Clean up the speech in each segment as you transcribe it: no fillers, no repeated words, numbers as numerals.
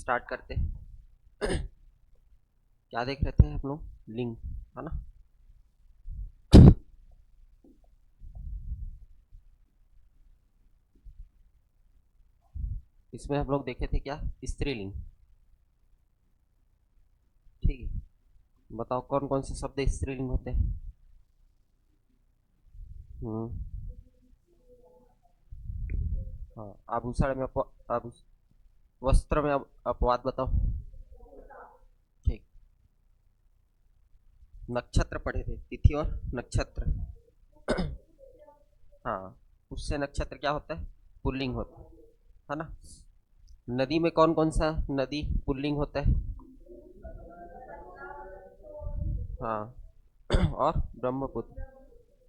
Start करते हैं। क्या देख रहे थे हम लोग? लिंग, है ना। इसमें हम लोग देखे थे क्या? स्त्रीलिंग। ठीक है, बताओ कौन कौन से शब्द स्त्रीलिंग होते हैं? हम्म। हाँ, आभूषण में वस्त्र में अपवाद बताओ। ठीक। नक्षत्र पढ़े थे, तिथि और नक्षत्र। हाँ, उससे नक्षत्र क्या होता है? पुल्लिंग होता है ना। नदी में कौन कौन सा नदी पुल्लिंग होता है? हाँ। और ब्रह्मपुत्र।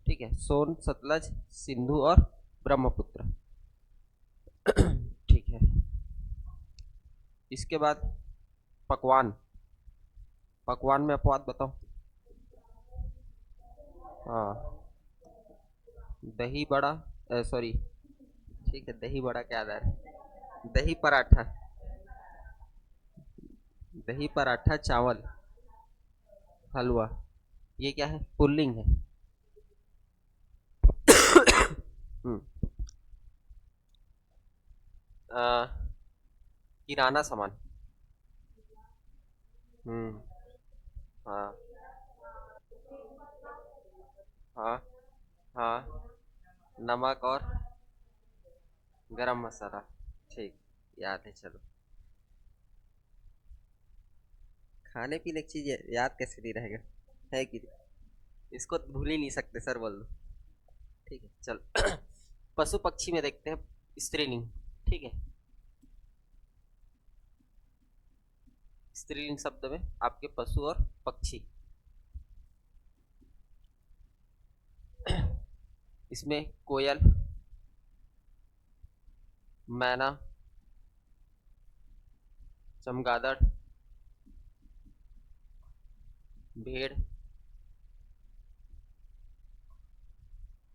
ठीक है, सोन, सतलज, सिंधु और ब्रह्मपुत्र। ठीक है। इसके बाद पकवान। पकवान में अपवाद बताओ। हाँ, दही बड़ा, सॉरी, ठीक है, दही बड़ा क्या आ रहा है? दही पराठा। दही पराठा, चावल, हलवा, ये क्या है? पुल्लिंग है। हम्म। अ, किराना सामान। हम्म। हाँ। हाँ। हाँ, नमक और गरम मसाला। ठीक, याद है, चलो। खाने पीने की चीज याद कैसे नहीं रहेगा? है कि नहीं? इसको भूल ही नहीं सकते सर, बोल दो। ठीक है, चल। पशु पक्षी में देखते हैं स्त्रीलिंग। ठीक है, स्त्रीलिंग शब्द में आपके पशु और पक्षी। इसमें कोयल, मैना, चमगादड़, भेड़।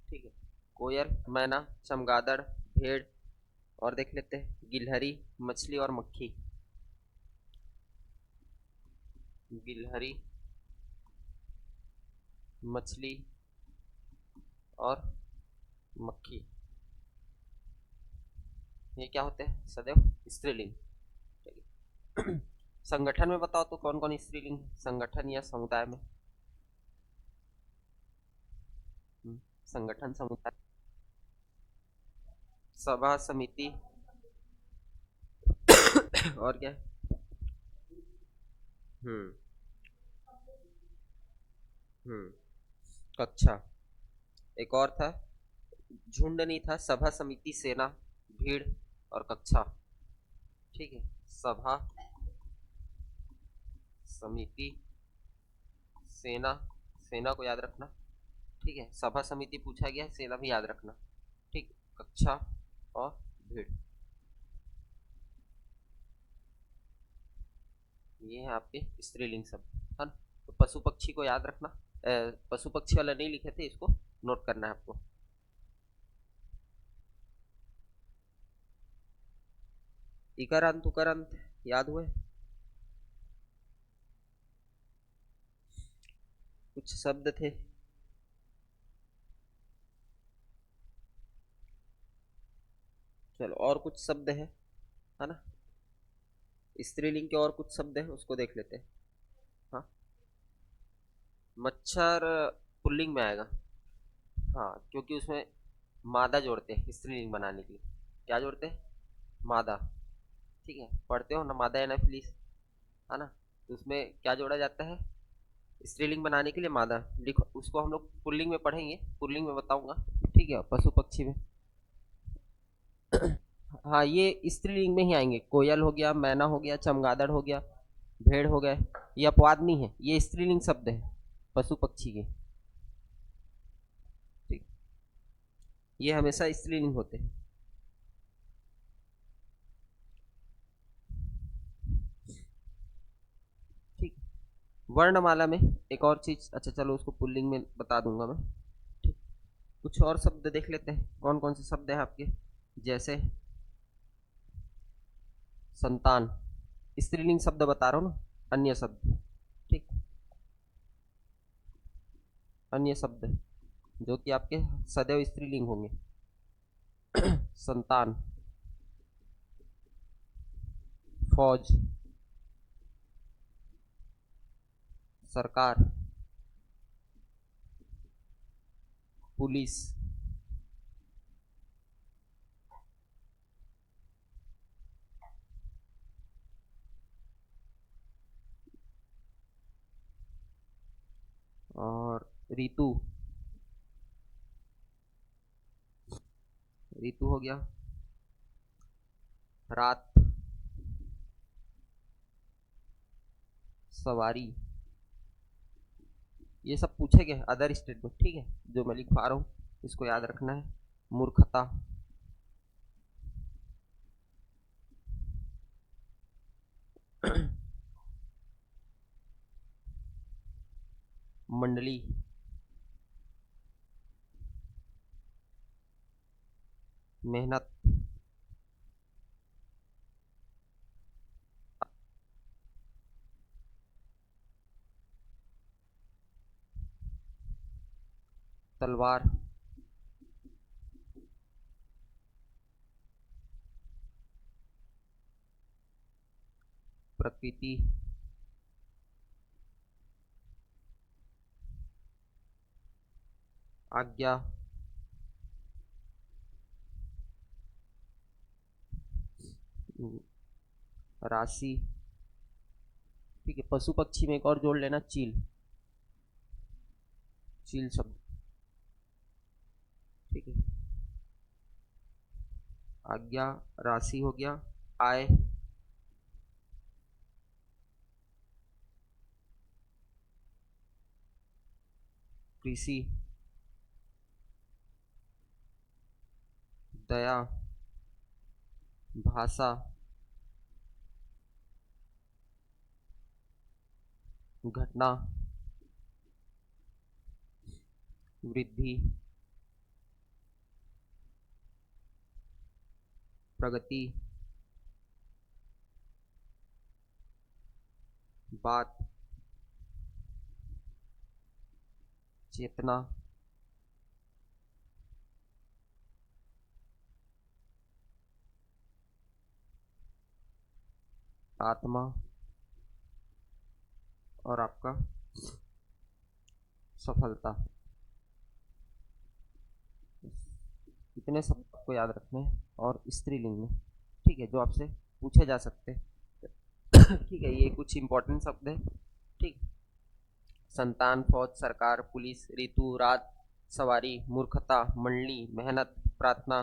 ठीक है, कोयल, मैना, चमगादड़, भेड़, और देख लेते हैं गिलहरी, मछली और मक्खी। गिलहरी, मछली और मक्खी, ये क्या होते हैं? सदैव स्त्रीलिंग। ठीक है। संगठन में बताओ तो कौन कौन स्त्रीलिंग है संगठन या समुदाय में? संगठन, समुदाय, सभा, समिति, और क्या? हम्म। हम्म। कक्षा। एक और था, झुंड नहीं था, सभा, समिति, सेना, भीड़ और कक्षा। ठीक है, सभा, समिति, सेना। सेना को याद रखना। ठीक है, सभा समिति पूछा गया है, सेना भी याद रखना। ठीक, कक्षा और भीड़, ये है आपके स्त्रीलिंग शब्द, है ना। तो पशु पक्षी को याद रखना। पशु पक्षी वाला नहीं लिखे थे, इसको नोट करना है आपको। इकारांत उकारांत याद हुए? कुछ शब्द थे। चलो, और कुछ शब्द है ना। स्त्रीलिंग के और कुछ शब्द हैं, उसको देख लेते हैं। हाँ, मच्छर पुल्लिंग में आएगा। हाँ, क्योंकि उसमें मादा जोड़ते हैं स्त्रीलिंग बनाने के लिए। क्या जोड़ते हैं? मादा। ठीक है, पढ़ते हो ना, मादा एनाफिलिस, है ना। तो उसमें क्या जोड़ा जाता है स्त्रीलिंग बनाने के लिए? मादा। लिखो, उसको हम लोग पुल्लिंग में पढ़ेंगे, पुल्लिंग में बताऊंगा। ठीक है, पशु पक्षी में। हाँ, ये स्त्रीलिंग में ही आएंगे। कोयल हो गया, मैना हो गया, चमगादड़ हो गया, भेड़ हो गए। ये अपवाद नहीं है, ये स्त्रीलिंग शब्द है पशु पक्षी के। ठीक, ये हमेशा स्त्रीलिंग होते हैं। ठीक, वर्णमाला में एक और चीज, अच्छा चलो उसको पुल्लिंग में बता दूंगा मैं। ठीक, कुछ और शब्द देख लेते हैं, कौन कौन से शब्द हैं आपके। जैसे संतान, स्त्रीलिंग शब्द बता रहा हूँ ना, अन्य शब्द। ठीक, अन्य शब्द जो कि आपके सदैव स्त्रीलिंग होंगे। संतान, फौज, सरकार, पुलिस, और ऋतु, ऋतु हो गया, रात, सवारी। ये सब पूछे गए अदर स्टेट में, ठीक है, जो मैं लिखवा रहा हूँ इसको याद रखना है। मूर्खता, मंडली, मेहनत, तलवार, प्रकृति, आज्ञा, राशि। ठीक है, पशु पक्षी में एक और जोड़ लेना, चील, चील शब्द। ठीक है, आज्ञा, राशि हो गया, आय, कृषि, दया, भाषा, घटना, वृद्धि, प्रगति, बात, चेतना, आत्मा, और आपका सफलता। इतने शब्द आपको याद रखने हैं, और स्त्रीलिंग में, ठीक है, जो आपसे पूछे जा सकते हैं। ठीक है, ये कुछ इंपॉर्टेंट शब्द है। ठीक, संतान, फौज, सरकार, पुलिस, ऋतु, रात, सवारी, मूर्खता, मंडली, मेहनत, प्रार्थना,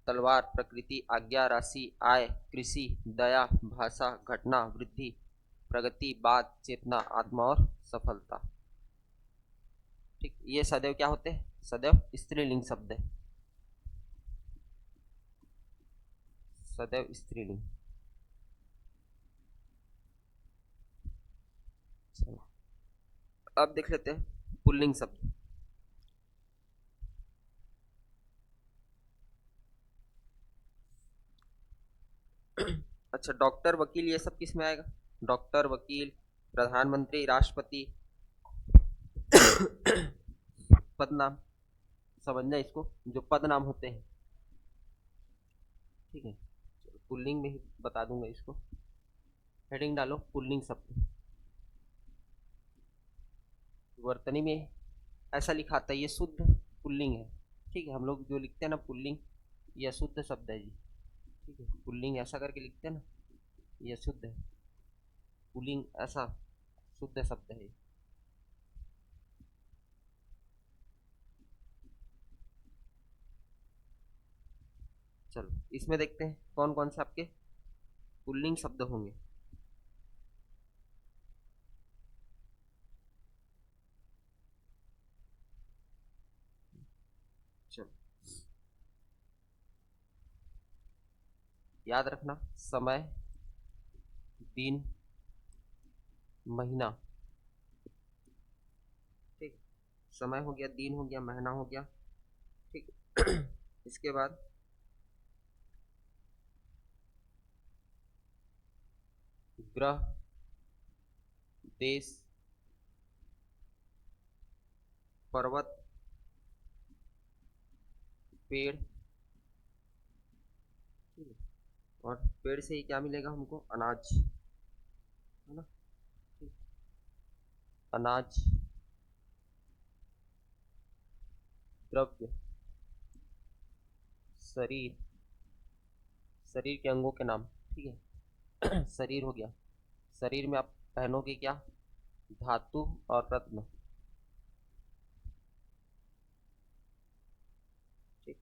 तलवार, प्रकृति, आज्ञा, राशि, आय, कृषि, दया, भाषा, घटना, वृद्धि, प्रगति, बात, चेतना, आत्मा और सफलता। ठीक, ये सदैव क्या होते हैं? सदैव स्त्रीलिंग शब्द है, सदैव स्त्रीलिंग। चलो अब देख लेते हैं पुल्लिंग शब्द। अच्छा, डॉक्टर, वकील, ये सब किस में आएगा? डॉक्टर, वकील, प्रधानमंत्री, राष्ट्रपति, पद नाम। समझना इसको, जो पद नाम होते हैं। ठीक है, पुल्लिंग में ही बता दूंगा इसको। हेडिंग डालो पुल्लिंग शब्द। वर्तनी में ऐसा लिखा था, ये शुद्ध पुल्लिंग है। ठीक है, हम लोग जो लिखते हैं ना पुल्लिंग, ये अशुद्ध शब्द है जी। ठीक है, पुल्लिंग ऐसा करके लिखते हैं ना, ये शुद्ध है। पुल्लिंग ऐसा शुद्ध शब्द है। चलो इसमें देखते हैं कौन कौन से आपके पुल्लिंग शब्द होंगे। चलो याद रखना, समय, दिन, महीना। ठीक, समय हो गया, दिन हो गया, महीना हो गया। ठीक, इसके बाद ग्रह, देश, पर्वत, पेड़, ठीक है। और पेड़ से ही क्या मिलेगा हमको? अनाज, है ना? ठीक। अनाज, द्रव्य, शरीर, शरीर के अंगों के नाम, ठीक है। शरीर हो गया, शरीर में आप पहनोगे क्या? धातु और रत्न, ठीक।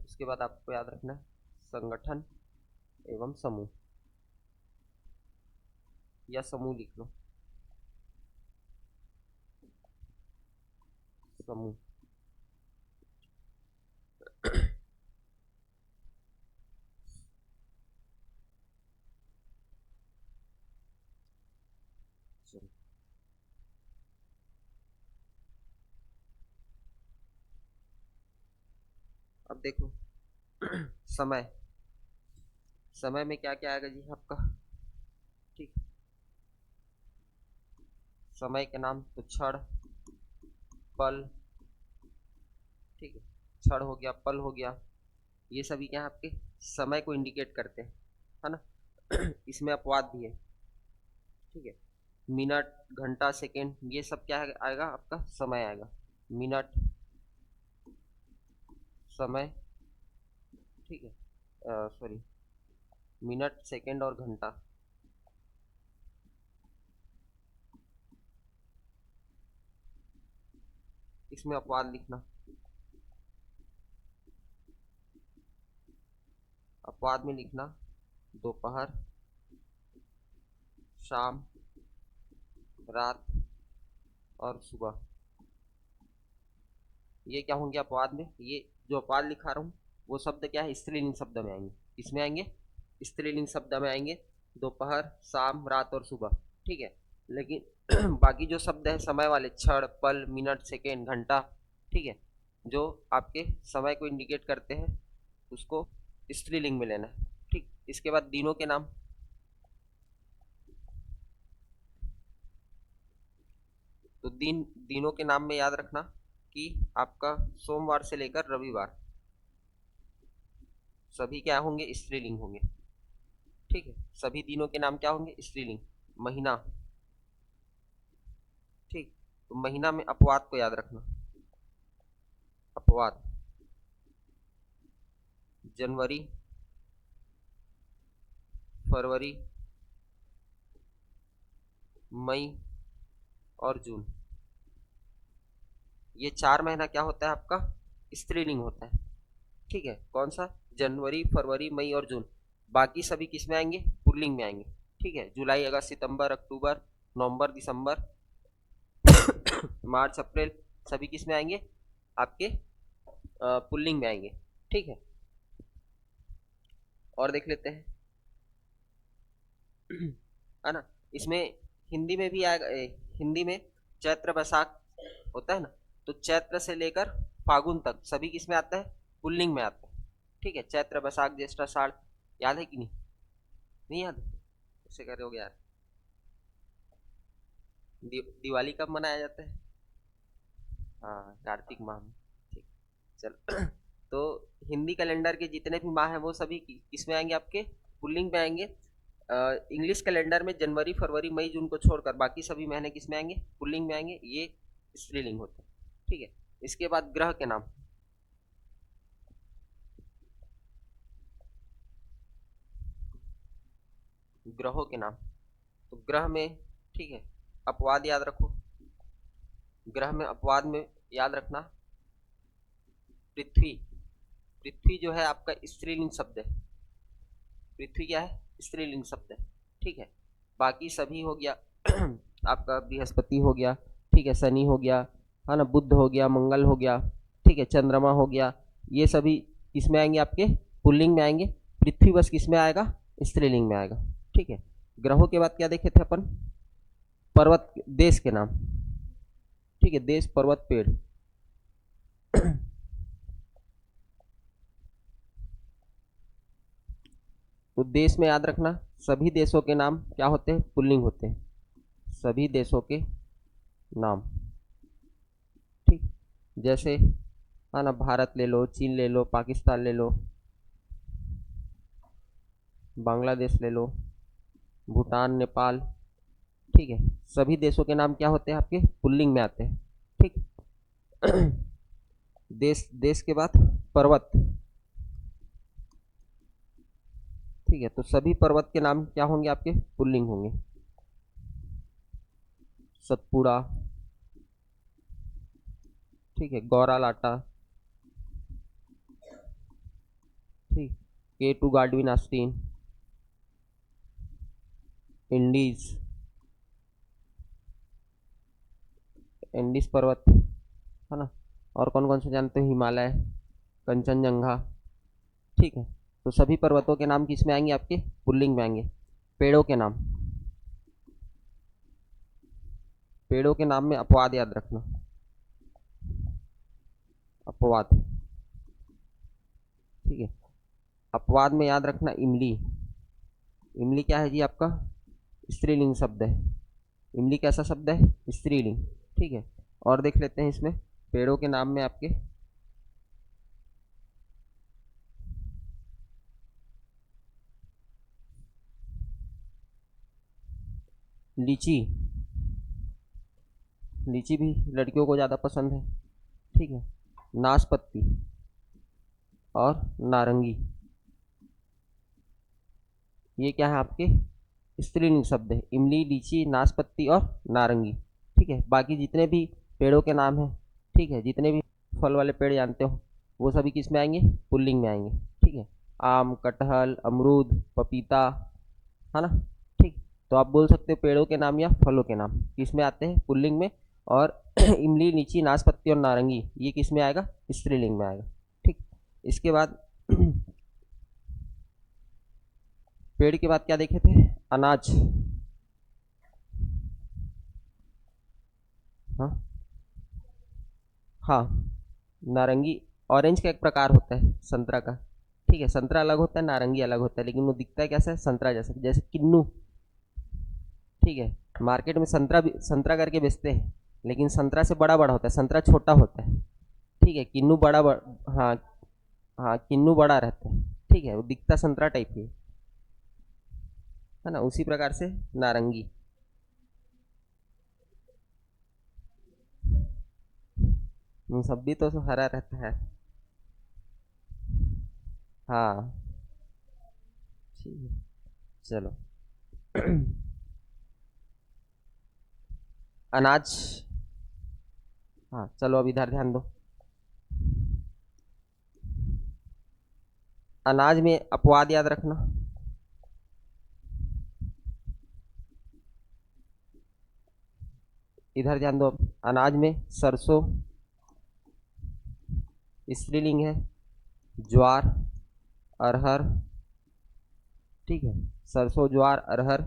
उसके बाद आपको याद रखना है संगठन एवं समूह, या समूह लिख लो, समूह। चलो, अब देखो समय, समय में क्या क्या आएगा जी आपका? ठीक, समय के नाम तो क्षण, पल, ठीक है। क्षण हो गया, पल हो गया, ये सभी क्या है आपके समय को इंडिकेट करते हैं, है ना? इसमें अपवाद भी है, ठीक है। मिनट, घंटा, सेकेंड, ये सब क्या आएगा आपका? समय आएगा। मिनट, समय, ठीक है, सॉरी, मिनट, सेकेंड और घंटा, इसमें अपवाद लिखना। अपवाद में लिखना दोपहर, शाम, रात और सुबह, ये क्या होंगे अपवाद में? ये जो अपवाद लिखा रहा हूँ वो शब्द क्या है? स्त्रीलिंग शब्द में आएंगे। इसमें आएंगे, स्त्रीलिंग शब्द में आएंगे, दोपहर, शाम, रात और सुबह, ठीक है। लेकिन बाकी जो शब्द है समय वाले, क्षण, पल, मिनट, सेकेंड, घंटा, ठीक है, जो आपके समय को इंडिकेट करते हैं उसको स्त्रीलिंग में लेना है, ठीक। इसके बाद दिनों के नाम, तो दिनों के नाम में याद रखना कि आपका सोमवार से लेकर रविवार सभी क्या होंगे? स्त्रीलिंग होंगे, ठीक है। सभी दिनों के नाम क्या होंगे? स्त्रीलिंग। महीना, ठीक, तो महीना में अपवाद को याद रखना, अपवाद, जनवरी, फरवरी, मई और जून, ये 4 महीना क्या होता है आपका? स्त्रीलिंग होता है, ठीक है। कौन सा? जनवरी, फरवरी, मई और जून। बाकी सभी किस में आएंगे? पुल्लिंग में आएंगे, ठीक है। जुलाई, अगस्त, सितंबर, अक्टूबर, नवंबर, दिसंबर, मार्च, अप्रैल, सभी किस में आएंगे? आपके पुल्लिंग में आएंगे, ठीक है। और देख लेते हैं, है ना? इसमें हिंदी में भी आएगा, हिंदी में चैत्र वैशाख होता है ना, तो चैत्र से लेकर फागुन तक सभी किस में आता है? पुल्लिंग में आता है, ठीक है। चैत्र, वैशाख, ज्येष्ठ, आषाढ़, याद है कि नहीं? नहीं याद? कैसे करोगे यार? दिवाली कब मनाया जाता है? हाँ, कार्तिक माह में, ठीक। चल तो हिंदी कैलेंडर के जितने भी माह हैं वो सभी किस में आएंगे? आपके पुल्लिंग में आएंगे। इंग्लिश कैलेंडर में जनवरी, फरवरी, मई, जून को छोड़कर बाकी सभी महीने किस में आएंगे? पुल्लिंग में आएंगे, ये स्त्रीलिंग होते हैं, ठीक है। इसके बाद ग्रह के नाम, ग्रहों के नाम, तो ग्रह में, ठीक है, अपवाद याद रखो। ग्रह में अपवाद में याद रखना पृथ्वी, पृथ्वी जो है आपका स्त्रीलिंग शब्द है, पृथ्वी क्या है? स्त्रीलिंग शब्द है, ठीक है। बाकी सभी हो गया आपका बृहस्पति हो गया, ठीक है, शनि हो गया, है ना, बुध हो गया, मंगल हो गया, ठीक है, चंद्रमा हो गया, ये सभी किसमें आएंगे? आपके पुल्लिंग में आएंगे। पृथ्वी बस किसमें आएगा? स्त्रीलिंग में आएगा, ठीक है। ग्रहों के बाद क्या देखे थे अपन? पर्वत, देश के नाम, ठीक है, देश, पर्वत, पेड़। तो देश में याद रखना, सभी देशों के नाम क्या होते हैं? पुल्लिंग होते हैं, सभी देशों के नाम। ठीक, जैसे है ना, भारत ले लो, चीन ले लो, पाकिस्तान ले लो, बांग्लादेश ले लो, भूटान, नेपाल। ठीक है, सभी देशों के नाम क्या होते हैं? आपके पुल्लिंग में आते हैं। ठीक। देश, देश के बाद पर्वत। ठीक है, तो सभी पर्वत के नाम क्या होंगे? आपके पुल्लिंग होंगे। सतपुड़ा, ठीक है, गौरा लाटा, ठीक, K2 Godwin Austin, Indies, Indies पर्वत, है ना। और कौन कौन से जानते हो? हिमालय, कंचनजंगा। ठीक है, तो सभी पर्वतों के नाम किस में आएंगे? आपके पुल्लिंग में आएंगे। पेड़ों के नाम, पेड़ों के नाम में अपवाद याद रखना, अपवाद। ठीक है, अपवाद में याद रखना इमली। इमली क्या है जी? आपका स्त्रीलिंग शब्द है। इमली कैसा शब्द है? स्त्रीलिंग। ठीक है, और देख लेते हैं इसमें पेड़ों के नाम में आपके। लीची, लीची भी लड़कियों को ज़्यादा पसंद है। ठीक है, नाशपाती और नारंगी, ये क्या है? आपके स्त्रीलिंग शब्द है। इमली, लीची, नाशपाती और नारंगी। ठीक है, बाकी जितने भी पेड़ों के नाम हैं, ठीक है, जितने भी फल वाले पेड़ जानते हो, वो सभी किस में आएंगे? पुल्लिंग में आएंगे। ठीक है, आम, कटहल, अमरूद, पपीता, है ना। ठीक, तो आप बोल सकते हो पेड़ों के नाम या फलों के नाम किस में आते हैं? पुल्लिंग में। और इमली, लीची, नाशपाती और नारंगी ये किस में आएगा? स्त्रीलिंग में आएगा। ठीक, इसके बाद पेड़ के बाद क्या देखे थे? अनाज। हाँ, हाँ, नारंगी, ऑरेंज का एक प्रकार होता है संतरा का। ठीक है, संतरा अलग होता है, नारंगी अलग होता है, लेकिन वो दिखता है कैसा है? संतरा जैसा, जैसे किन्नू। ठीक है, मार्केट में संतरा भी संतरा करके बेचते हैं, लेकिन संतरा से बड़ा बड़ा होता है, संतरा छोटा होता है। ठीक है, किन्नू हाँ, हाँ, किन्नू बड़ा रहता है। ठीक है, वो दिखता संतरा टाइप की है ना, उसी प्रकार से नारंगी। सब भी तो हरा रहता है। हाँ, ठीक है, चलो। अनाज। हाँ, चलो अब इधर ध्यान दो। अनाज में अपवाद याद रखना। इधर ध्यान दो। अनाज में सरसों स्त्रीलिंग है, ज्वार, अरहर। ठीक है, सरसों, ज्वार, अरहर।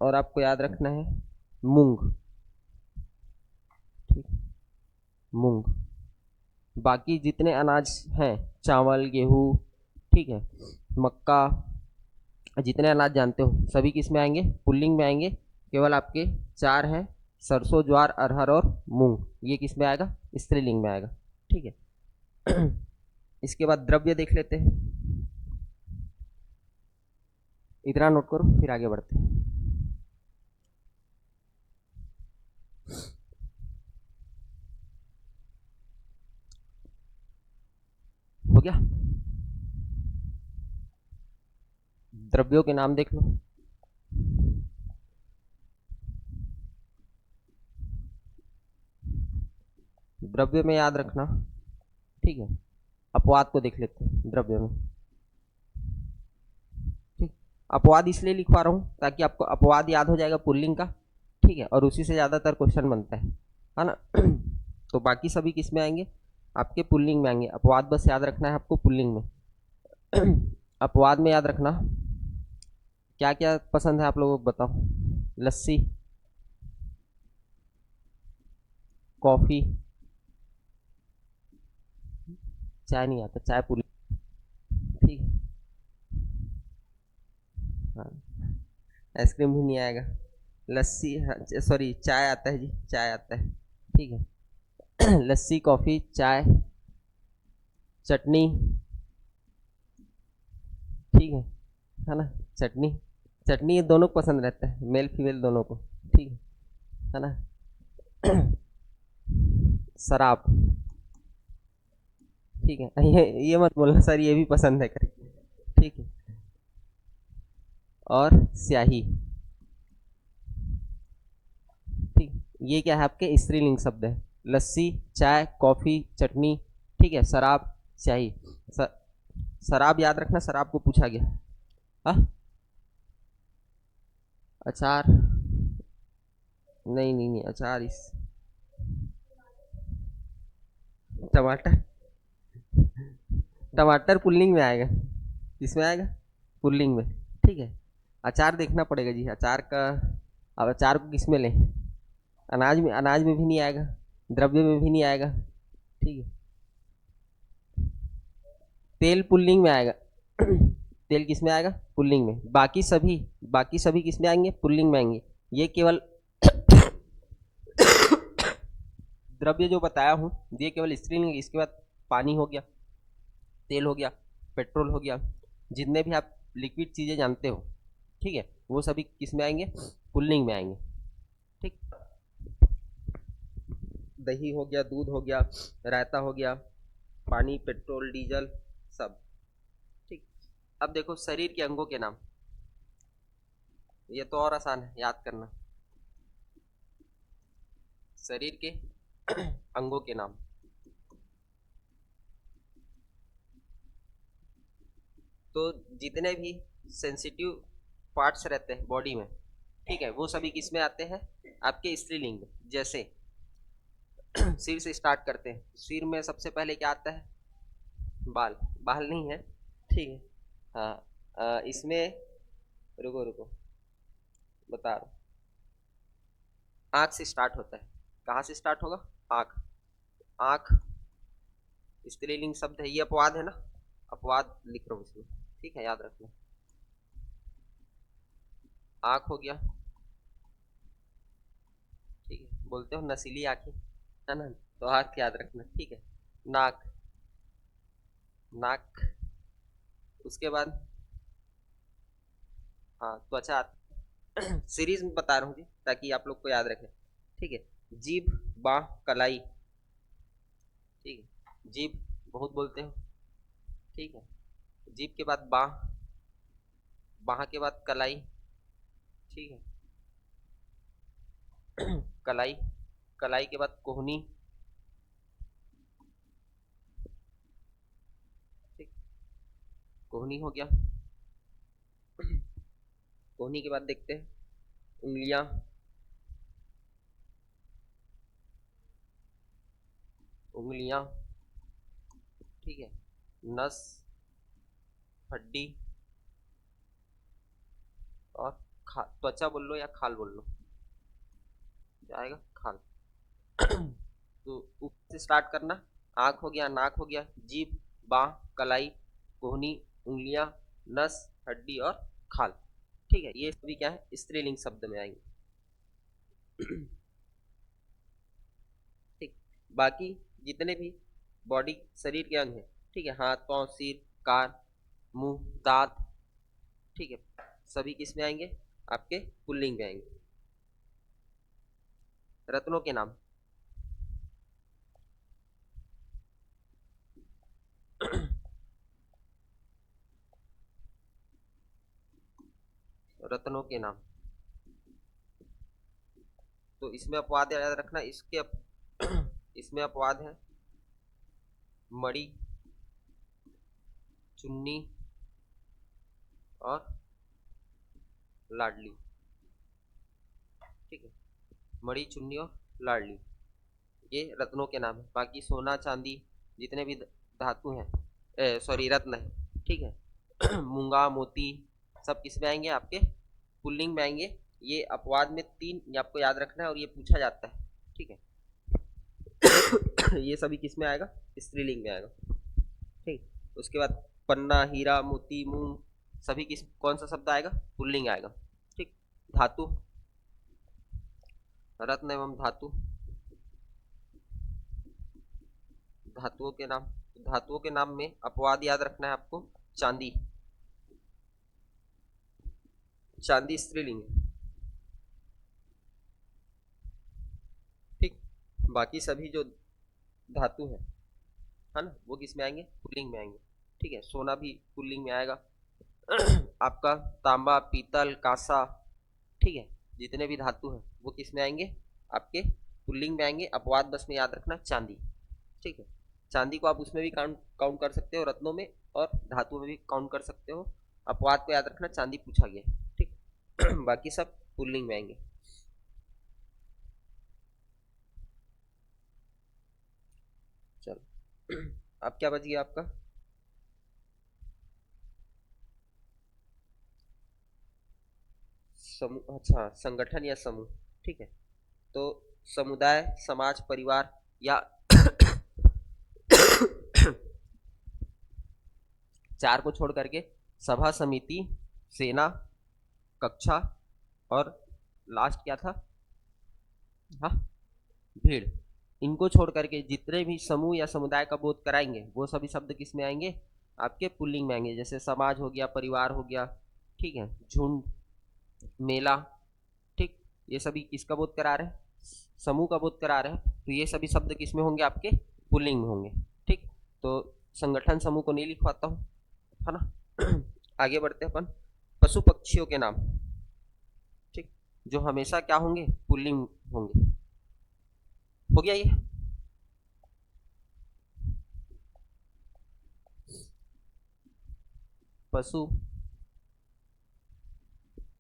और आपको याद रखना है मूंग। ठीक, मूंग। बाकी जितने अनाज हैं, चावल, गेहूँ, ठीक है, मक्का, जितने अनाज जानते हो सभी किस में आएंगे? पुल्लिंग में आएंगे। केवल आपके चार हैं, सरसों, ज्वार, अरहर और मूंग, ये किस में आएगा? स्त्रीलिंग में आएगा। ठीक है। इसके बाद द्रव्य देख लेते हैं। इतना नोट करो, फिर आगे बढ़ते हैं। हो गया? द्रव्यों के नाम देख लो। द्रव्य में याद रखना। ठीक है, अपवाद को देख लेते हैं द्रव्य में। ठीक, अपवाद इसलिए लिखवा रहा हूँ ताकि आपको अपवाद याद हो जाएगा पुल्लिंग का। ठीक है, और उसी से ज़्यादातर क्वेश्चन बनता है ना। तो बाकी सभी किस में आएंगे? आपके पुल्लिंग में आएंगे। अपवाद बस याद रखना है आपको पुल्लिंग में। अपवाद में याद रखना, क्या क्या पसंद है आप लोगों को बताओ? लस्सी, कॉफ़ी, चाय नहीं आता, चाय पुल्लिंग। ठीक है, हाँ, आइसक्रीम भी नहीं आएगा। लस्सी, हाँ, सॉरी चाय आता है जी, चाय आता है। ठीक है। लस्सी, कॉफ़ी, चाय, चटनी। ठीक है ना? चटनी, चटनी ये दोनों को पसंद रहता है, मेल फीमेल दोनों को। ठीक है ना? शराब। ठीक है, ये मत बोलना सर ये भी पसंद है करके। ठीक है। और स्याही। ठीक, ये क्या है आपके स्त्रीलिंग शब्द है। लस्सी, चाय, कॉफी, चटनी। ठीक है, शराब, स्याही। स, शराब याद रखना, शराब को पूछा गया। हाँ, अचार। नहीं नहीं नहीं, अचार इस टमाटर, टमाटर पुल्लिंग में आएगा। किसमें आएगा? पुल्लिंग में। ठीक है। अचार देखना पड़ेगा जी, अचार का। अब अचार को किस में लें? अनाज में, अनाज में भी नहीं आएगा, द्रव्य में भी नहीं आएगा। ठीक है। तेल पुल्लिंग में आएगा। तेल किस में आएगा? पुल्लिंग में। बाकी सभी किस में आएंगे? पुल्लिंग में आएंगे। ये केवल द्रव्य जो बताया हूँ ये केवल स्त्रीलिंग। इसके बाद पानी हो गया, तेल हो गया, पेट्रोल हो गया, जितने भी आप लिक्विड चीज़ें जानते हो, ठीक है, वो सभी किस में आएंगे? पुल्लिंग में आएंगे। ठीक। दही हो गया, दूध हो गया, रायता हो गया, पानी, पेट्रोल, डीजल, सब। ठीक। अब देखो शरीर के अंगों के नाम। ये तो और आसान है याद करना। शरीर के अंगों के नाम। तो जितने भी सेंसिटिव पार्ट्स रहते हैं बॉडी में, ठीक है, वो सभी किस में आते हैं? आपके स्त्रीलिंग में। जैसे सिर से स्टार्ट करते हैं। सिर में सबसे पहले क्या आता है? बाल। बाल नहीं है। ठीक है। हाँ, इसमें रुको रुको, बता रहा हूँ। आँख से स्टार्ट होता है। कहाँ से स्टार्ट होगा? आँख। आँख स्त्रीलिंग शब्द है, ये अपवाद है ना, अपवाद लिख रहा हूँ इसमें। ठीक है, याद रखना। आँख हो गया। ठीक है, बोलते हो नसीली आँखें, है ना? तो आँख याद रखना। ठीक है। नाक। नाक। उसके बाद हाँ, त्वचा। सीरीज में बता रहा हूँ जी ताकि आप लोग को याद रखें। ठीक है। जीभ, बाह, कलाई। ठीक है, जीभ बहुत बोलते हो। ठीक है। जीभ के बाद बाह, बाह के बाद कलाई। ठीक है। कलाई, कलाई के बाद कोहनी। ठीक, कोहनी हो गया। कोहनी के बाद देखते हैं उंगलियां। उंगलियां। ठीक है। नस, हड्डी, और त्वचा बोल लो या खाल बोल लो, क्या आएगा? खाल। तो ऊपर से स्टार्ट करना। आँख हो गया, नाक हो गया, जीभ, बाह, कलाई, कोहनी, उंगलियां, नस, हड्डी और खाल। ठीक है, ये सभी क्या है? स्त्रीलिंग शब्द में आएंगे। ठीक। बाकी जितने भी बॉडी शरीर के अंग हैं, ठीक है, हाथ, पाँव, सिर, कान, मुंह, दांत, ठीक है, सभी किस में आएंगे? आपके पुल्लिंग में आएंगे। रत्नों के नाम। रत्नों के नाम। तो इसमें अपवाद याद रखना, इसमें अपवाद है मणि, चुन्नी और लाडली। ठीक है, मणि, चुन्नी और लाडली, ये रत्नों के नाम है। बाकी सोना, चांदी, जितने भी धातु हैं, सॉरी रत्न है, ठीक है, मूंगा, मोती, सब किस में आएंगे? आपके पुल्लिंग में आएंगे। ये अपवाद में तीन, ये आपको याद रखना है और ये पूछा जाता है। ठीक है। ये सभी किस में आएगा? स्त्रीलिंग में आएगा। ठीक। उसके बाद पन्ना, हीरा, मोती, मूंग, सभी किस कौन सा शब्द आएगा? पुल्लिंग आएगा। ठीक। धातु, रत्न एवं धातु, धातुओं के नाम। धातुओं के नाम में अपवाद याद रखना है आपको। चांदी, चांदी स्त्रीलिंग है। ठीक। बाकी सभी जो धातु है ना, वो किस में आएंगे? पुल्लिंग में आएंगे। ठीक है। सोना भी पुल्लिंग में आएगा। आपका तांबा, पीतल, कांसा, ठीक है, जितने भी धातु हैं वो किस में आएंगे? आपके पुल्लिंग में आएंगे। अपवाद बस में याद रखना चांदी। ठीक है। चांदी को आप उसमें भी काउंट काउंट कर सकते हो, रत्नों में, और धातु में भी काउंट कर सकते हो। अपवाद को याद रखना, चांदी पूछा गया है। ठीक। बाकी सब पुल्लिंग में आएंगे। चलो अब क्या बच गया आपका? समूह, अच्छा, संगठन या समूह। ठीक है। तो समुदाय, समाज, परिवार, या चार को छोड़ करके सभा, समिति, सेना, कक्षा, और लास्ट क्या था? हाँ, भीड़। इनको छोड़ करके जितने भी समूह या समुदाय का बोध कराएंगे वो सभी शब्द किस में आएंगे? आपके पुल्लिंग में आएंगे। जैसे समाज हो गया, परिवार हो गया, ठीक है, झुंड, मेला। ठीक। ये सभी किसका बोध करा रहे हैं? समूह का बोध करा रहे हैं। तो ये सभी शब्द किस में होंगे? आपके पुल्लिंग में होंगे। ठीक। तो संगठन समूह को नहीं लिखवाता हूँ, है ना। आगे बढ़ते हैं अपन। पशु पक्षियों के नाम, ठीक, जो हमेशा क्या होंगे? पुल्लिंग होंगे। हो गया ये? पशु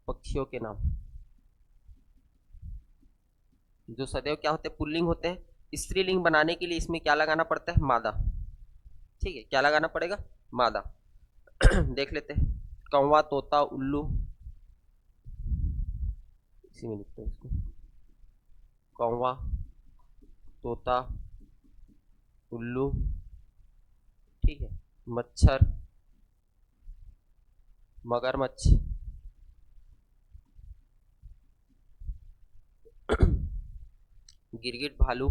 पक्षियों के नाम जो सदैव क्या होते हैं? पुल्लिंग होते हैं। स्त्रीलिंग बनाने के लिए इसमें क्या लगाना पड़ता है? मादा। ठीक है। क्या लगाना पड़ेगा? मादा। देख लेते हैं। कौवा, तोता, उल्लू, इसी में लिखते हैं इसको। कौवा, तोता, उल्लू, ठीक है, मच्छर, मगरमच्छ, गिरगिट, भालू,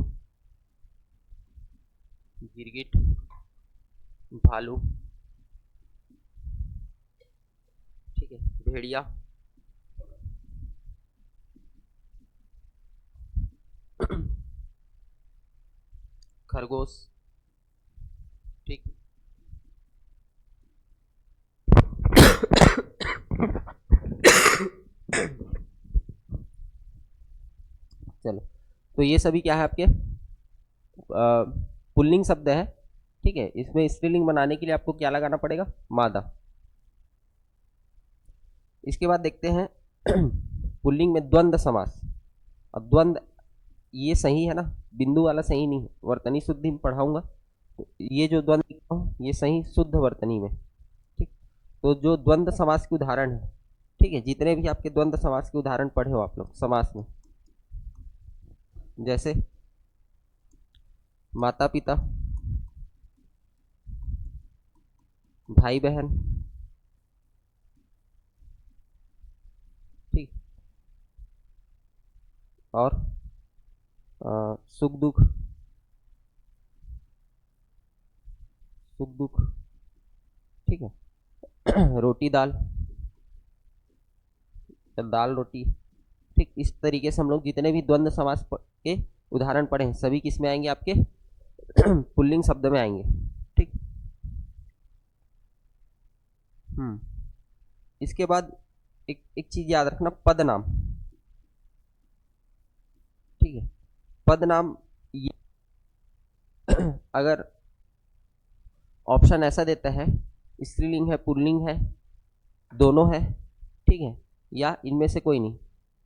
गिरगिट, भालू, ठीक है, भेड़िया, खरगोश, ठीक। चलो, तो ये सभी क्या है? आपके पुल्लिंग शब्द है। ठीक है। इसमें स्त्रीलिंग बनाने के लिए आपको क्या लगाना पड़ेगा? मादा। इसके बाद देखते हैं पुल्लिंग में द्वंद्व समास। अब द्वंद्व, ये सही है ना, बिंदु वाला सही नहीं है, वर्तनी शुद्धि में पढ़ाऊंगा। तो ये जो द्वंद्व लिखता हूँ ये सही शुद्ध वर्तनी में। ठीक। तो जो द्वंद्व समास के उदाहरण है, ठीक है, जितने भी आपके द्वंद्व समास के उदाहरण पढ़े हो आप लोग समास में, जैसे माता पिता, भाई बहन, ठीक, और सुख दुख, सुख दुख, ठीक है, रोटी दाल, दाल रोटी। ठीक। इस तरीके से हम लोग जितने भी द्वंद्व समास के उदाहरण पढ़े हैं सभी किस में आएंगे? आपके पुल्लिंग शब्द में आएंगे। ठीक। इसके बाद एक एक चीज याद रखना, पद नाम। ठीक है। पद नाम ये अगर ऑप्शन ऐसा देता है स्त्रीलिंग है, पुल्लिंग है, दोनों है, ठीक है, या इनमें से कोई नहीं,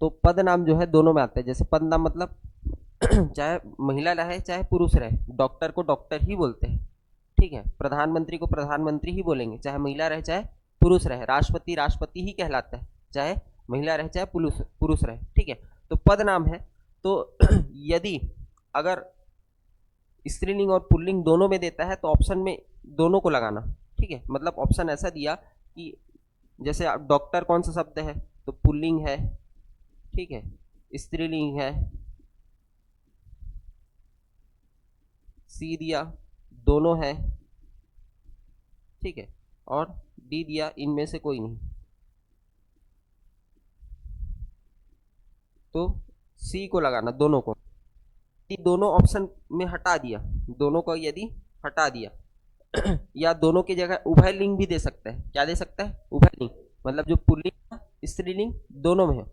तो पद नाम जो है दोनों में आता है। जैसे पद नाम मतलब चाहे महिला रहे चाहे पुरुष रहे, डॉक्टर को डॉक्टर ही बोलते हैं। ठीक है। प्रधानमंत्री को प्रधानमंत्री ही बोलेंगे, चाहे महिला रहे चाहे पुरुष रहे। राष्ट्रपति राष्ट्रपति ही कहलाता है, चाहे महिला रहे चाहे पुरुष पुरुष रहे। ठीक है। तो पद नाम है। तो यदि अगर स्त्रीलिंग और पुल्लिंग दोनों में देता है तो ऑप्शन में दोनों को लगाना। ठीक है। मतलब ऑप्शन ऐसा दिया कि जैसे डॉक्टर कौन सा शब्द है, तो पुल्लिंग है, ठीक है। स्त्रीलिंग है, सी दिया दोनों है, ठीक है। और डी दिया इनमें से कोई नहीं, तो सी को लगाना दोनों को। यदि दोनों ऑप्शन में हटा दिया, दोनों को यदि हटा दिया या दोनों की जगह उभय लिंग भी दे सकता है। क्या दे सकता है? उभय लिंग, मतलब जो पुल्लिंग स्त्रीलिंग दोनों में है,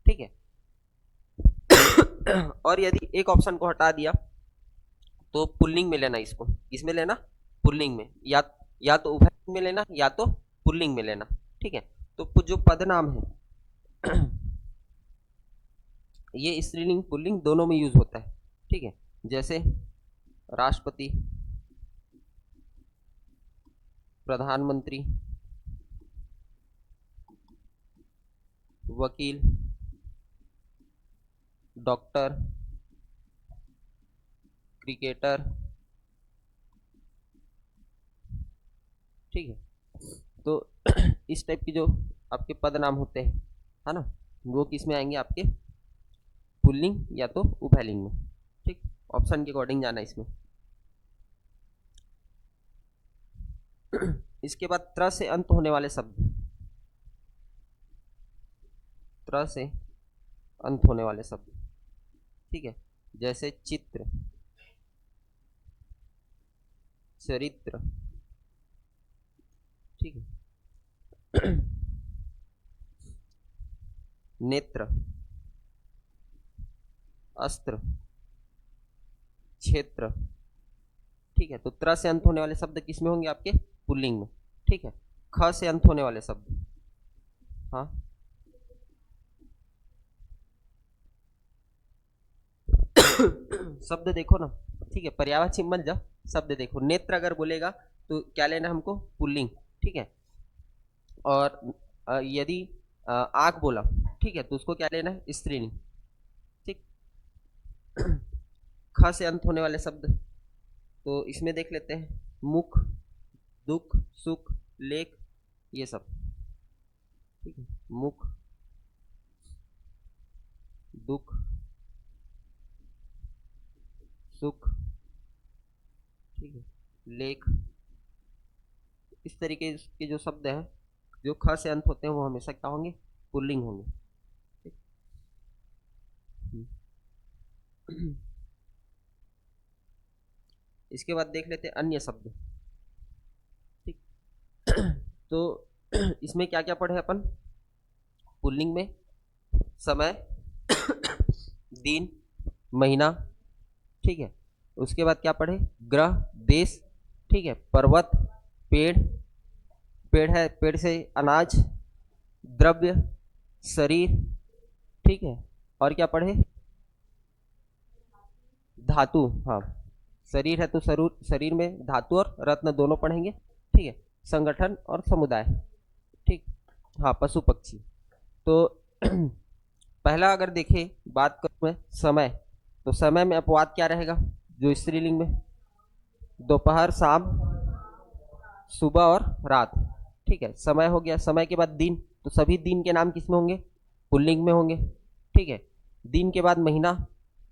ठीक है। और यदि एक ऑप्शन को हटा दिया तो पुल्लिंग में लेना, इसको इसमें लेना, पुल्लिंग में, या तो उभय लिंग में लेना या तो पुल्लिंग में लेना, ठीक है। तो जो पद नाम है ये स्त्रीलिंग पुल्लिंग दोनों में यूज होता है, ठीक है। जैसे राष्ट्रपति, प्रधानमंत्री, वकील, डॉक्टर, क्रिकेटर, ठीक है। तो इस टाइप की जो आपके पद नाम होते हैं, है ना, वो किस में आएंगे? आपके पुल्लिंग या तो उभयलिंग में, ठीक। ऑप्शन के अकॉर्डिंग जाना इसमें। इसके बाद त्र से अंत होने वाले शब्द, त्र से अंत होने वाले शब्द, ठीक है। जैसे चित्र, चरित्र, ठीक है। नेत्र, अस्त्र, क्षेत्र, ठीक है। तो त्र से अंत होने वाले शब्द किस में होंगे? आपके पुल्लिंग में, ठीक है। ख से अंत होने वाले शब्द, हाँ, शब्द देखो ना, ठीक है, पर्यायवाची मत जा, शब्द देखो। नेत्र अगर बोलेगा तो क्या लेना हमको? पुल्लिंग, ठीक है। और यदि आंख बोला, ठीक है, तो उसको क्या लेना है? स्त्रीलिंग, ठीक। ख से अंत होने वाले शब्द, तो इसमें देख लेते हैं, मुख, दुख, सुख, लेख, ये सब, ठीक है। मुख, दुख, सुख, ठीक है, लेख, इस तरीके के जो शब्द हैं जो ख से अंत होते हैं वो हमेशा क्या होंगे? पुल्लिंग होंगे, ठीक। इसके बाद देख लेते हैं अन्य शब्द, ठीक। तो इसमें क्या क्या पढ़े अपन? पुल्लिंग में समय, दिन, महीना, ठीक है। उसके बाद क्या पढ़े? ग्रह, देश, ठीक है, पर्वत, पेड़, पेड़ है, पेड़ से अनाज, द्रव्य, शरीर, ठीक है। और क्या पढ़े? धातु, हाँ, शरीर है तो शरीर में धातु और रत्न दोनों पढ़ेंगे, ठीक है। संगठन और समुदाय, ठीक, हाँ, पशु पक्षी। तो पहला अगर देखें, बात करूं मैं समय, तो समय में अपवाद क्या रहेगा? जो स्त्रीलिंग में दोपहर, शाम, सुबह और रात, ठीक है। समय हो गया। समय के बाद दिन, तो सभी दिन के नाम किस में होंगे? पुल्लिंग में होंगे, ठीक है। दिन के बाद महीना,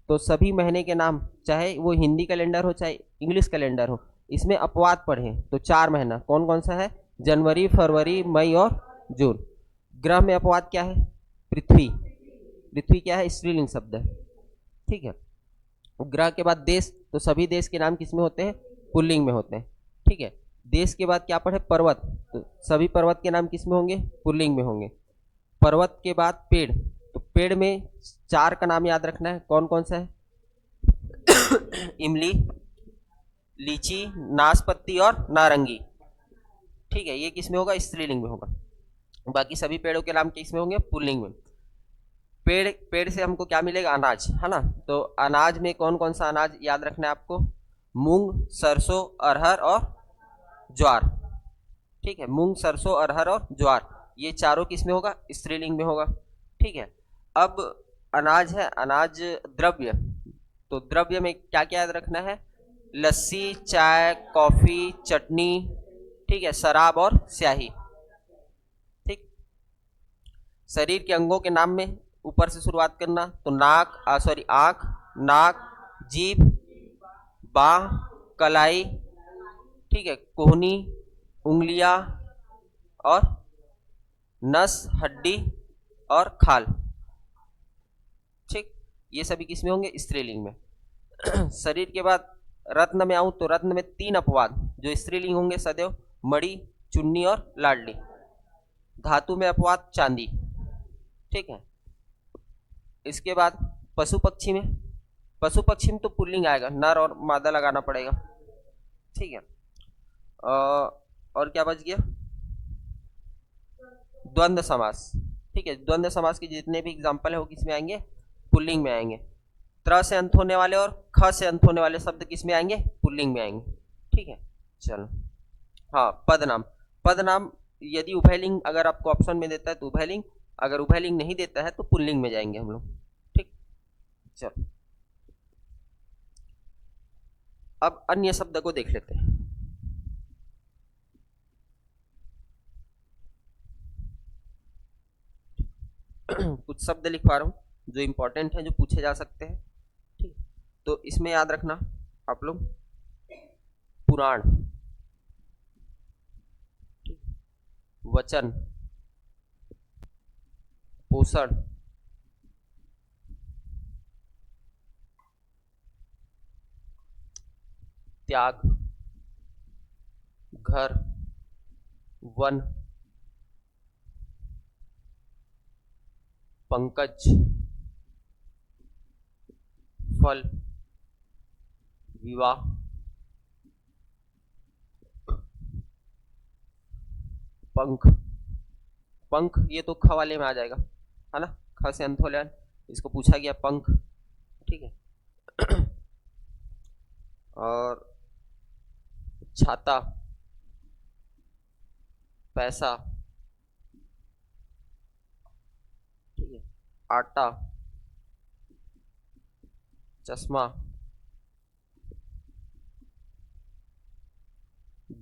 तो सभी महीने के नाम, चाहे वो हिंदी कैलेंडर हो चाहे इंग्लिश कैलेंडर हो, इसमें अपवाद पढ़े तो 4 महीना कौन कौन सा है? जनवरी, फरवरी, मई और जून। ग्रह में अपवाद क्या है? पृथ्वी, पृथ्वी क्या है? स्त्रीलिंग शब्द है, ठीक है। ग्रह के बाद देश, तो सभी देश के नाम किस में होते हैं? पुल्लिंग में होते हैं, ठीक है। देश के बाद क्या पढ़े? पर्वत, तो सभी पर्वत के नाम किस में होंगे? पुल्लिंग में होंगे। पर्वत के बाद पेड़, तो पेड़ में 4 का नाम याद रखना है, कौन कौन सा है? इमली, लीची, नाशपत्ती और नारंगी, ठीक है। ये किस में होगा? स्त्रीलिंग में होगा। बाकी सभी पेड़ों के नाम किस में होंगे? पुल्लिंग में। पेड़, पेड़ से हमको क्या मिलेगा? अनाज, है ना। तो अनाज में कौन कौन सा अनाज याद रखना है आपको? मूंग, सरसों, अरहर और ज्वार, ठीक है। मूंग, सरसों, अरहर और ज्वार, ये चारों किस में होगा? स्त्रीलिंग में होगा, ठीक है। अब अनाज है, अनाज द्रव्य, तो द्रव्य में क्या क्या याद रखना है? लस्सी, चाय, कॉफी, चटनी, ठीक है, शराब और स्याही, ठीक। शरीर के अंगों के नाम में ऊपर से शुरुआत करना, तो नाक सॉरी आंख, नाक, जीभ, बाह, कलाई, ठीक है, कोहनी, उंगलियां और नस, हड्डी और खाल। ठीक, ये सभी किसमें होंगे? स्त्रीलिंग में। शरीर के बाद रत्न में आऊं तो रत्न में 3 अपवाद जो स्त्रीलिंग होंगे सदैव, मणि, चुन्नी और लाडली। धातु में अपवाद चांदी। ठीक है, इसके बाद पशु पक्षी में, पशु पक्षी में तो पुल्लिंग आएगा, नर और मादा लगाना पड़ेगा। ठीक है, और क्या बच गया? द्वंद्व समास। ठीक है, द्वंद्व समास के जितने भी एग्जाम्पल है वो किसमें आएंगे? पुल्लिंग में आएंगे। त्र से अंत होने वाले और ख से अंत होने वाले शब्द किसमें आएंगे? पुल्लिंग में आएंगे। ठीक है, चलो। हाँ, पदनाम। पदनाम यदि उभयलिंग अगर आपको ऑप्शन में देता है तो उभयलिंग, अगर उभयलिंग नहीं देता है तो पुल्लिंग में जाएंगे हम लोग। ठीक, चलो अब अन्य शब्द को देख लेते हैं। कुछ शब्द लिखवा रहा हूं जो इंपॉर्टेंट है, जो पूछे जा सकते हैं। ठीक, तो इसमें याद रखना आप लोग, पुराण, वचन, पोषण, त्याग, घर, वन, पंकज, फल, विवाह, पंख। पंख ये तो ख वाले में आ जाएगा, है ना, ख से अंत होले, इसको पूछा गया पंख। ठीक है, और छाता, पैसा, ठीक है, आटा, चश्मा,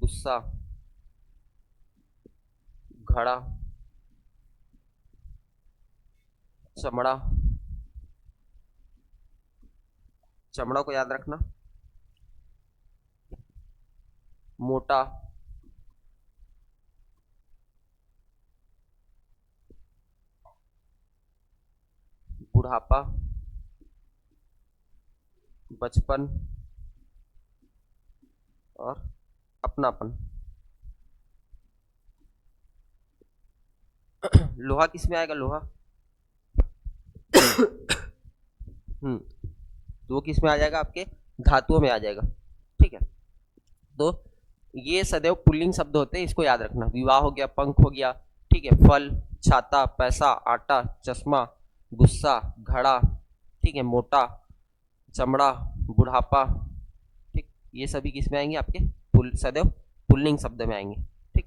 गुस्सा, घड़ा, चमड़ा। चमड़ा को याद रखना, मोटा, बुढ़ापा, बचपन और अपनापन। लोहा किस में आएगा? लोहा तो वो किस में आ जाएगा? आपके धातुओं में आ जाएगा। ठीक है, तो ये सदैव पुल्लिंग शब्द होते हैं, इसको याद रखना। विवाह हो गया, पंख हो गया, ठीक है, फल, छाता, पैसा, आटा, चश्मा, गुस्सा, घड़ा, ठीक है, मोटा, चमड़ा, बुढ़ापा। ठीक, ये सभी किस में आएंगे? आपके सदैव पुल्लिंग शब्द में आएंगे। ठीक,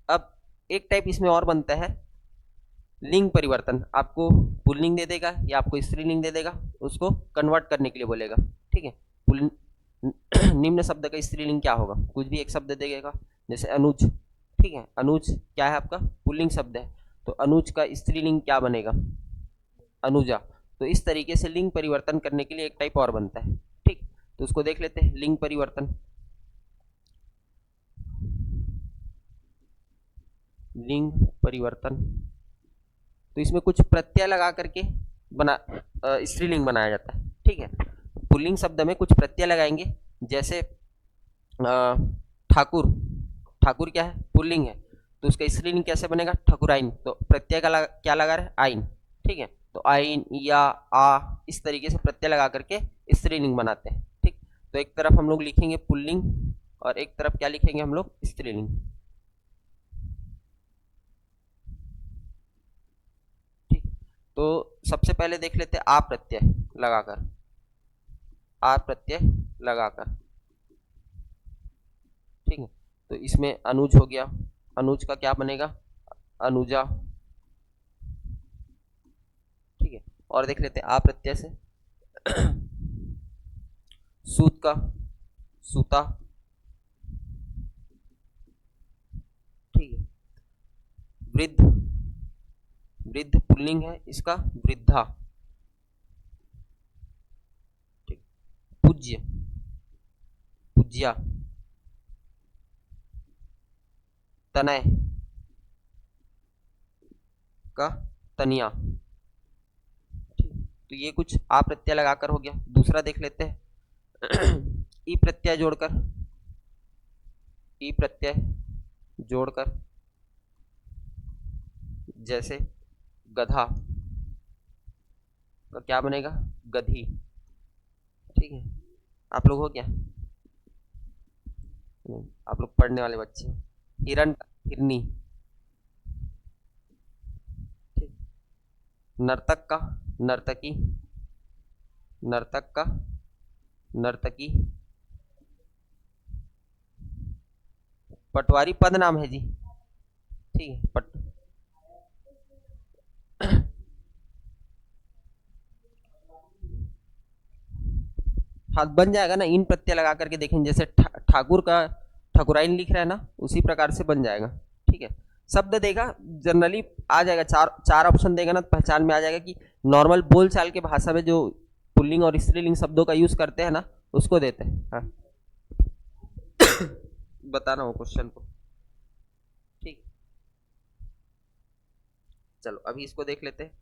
अब एक टाइप इसमें और बनता है, लिंग परिवर्तन। आपको पुल्लिंग दे देगा या आपको स्त्रीलिंग दे देगा, उसको कन्वर्ट करने के लिए बोलेगा। ठीक है, निम्न शब्द का स्त्रीलिंग क्या होगा? कुछ भी एक शब्द देगा, जैसे अनुज। ठीक है, अनुज क्या है? आपका पुल्लिंग शब्द है, तो अनुज का स्त्रीलिंग क्या बनेगा? अनुजा। तो इस तरीके से लिंग परिवर्तन करने के लिए एक टाइप और बनता है। ठीक, तो उसको देख लेते हैं, लिंग परिवर्तन। लिंग परिवर्तन, तो इसमें कुछ प्रत्यय लगा करके बना स्त्रीलिंग बनाया जाता है। ठीक है, पुल्लिंग शब्द में कुछ प्रत्यय लगाएंगे, जैसे ठाकुर। ठाकुर क्या है? पुल्लिंग है, तो उसका स्त्रीलिंग कैसे बनेगा? ठकुराइन। तो प्रत्यय का क्या लगा रहे? आइन। ठीक है, तो आइन या आ, इस तरीके से प्रत्यय लगा करके स्त्रीलिंग बनाते हैं। ठीक, तो एक तरफ हम लोग लिखेंगे पुल्लिंग और एक तरफ क्या लिखेंगे हम लोग? स्त्रीलिंग। ठीक, तो सबसे पहले देख लेते हैं आ प्रत्यय लगाकर। आ प्रत्यय लगाकर, ठीक है, तो इसमें अनुज हो गया, अनुज का क्या बनेगा? अनुजा। ठीक है, और देख लेते हैं आ प्रत्यय से। सूत का सूता, ठीक है। वृद्ध, वृद्ध पुल्लिंग है इसका, वृद्धा, ठीक। पूज्य, पूज्या, तनय का, तनिया, ठीक। तो ये कुछ आ प्रत्यय लगाकर हो गया। दूसरा देख लेते हैं। ई प्रत्यय जोड़कर, ई प्रत्यय जोड़कर, जैसे गधा का क्या बनेगा, गधी, ठीक है। आप लोग हो क्या, नहीं, आप लोग पढ़ने वाले बच्चे। हिरण, हिरनी, ठीक। नर्तक का, नर्तकी, नर्तक का, नर्तकी। पटवारी पद नाम है जी, ठीक है। हाँ बन जाएगा ना, इन प्रत्यय लगा करके देखेंगे, जैसे ठाकुर का ठकुराइन लिख रहा है ना, उसी प्रकार से बन जाएगा, ठीक है। शब्द देगा जनरली आ जाएगा, चार चार ऑप्शन देगा ना, तो पहचान में आ जाएगा कि नॉर्मल बोलचाल के भाषा में जो पुल्लिंग और स्त्रीलिंग शब्दों का यूज करते हैं ना, उसको देते हैं। हाँ बताना हो क्वेश्चन को, ठीक। चलो अभी इसको देख लेते हैं।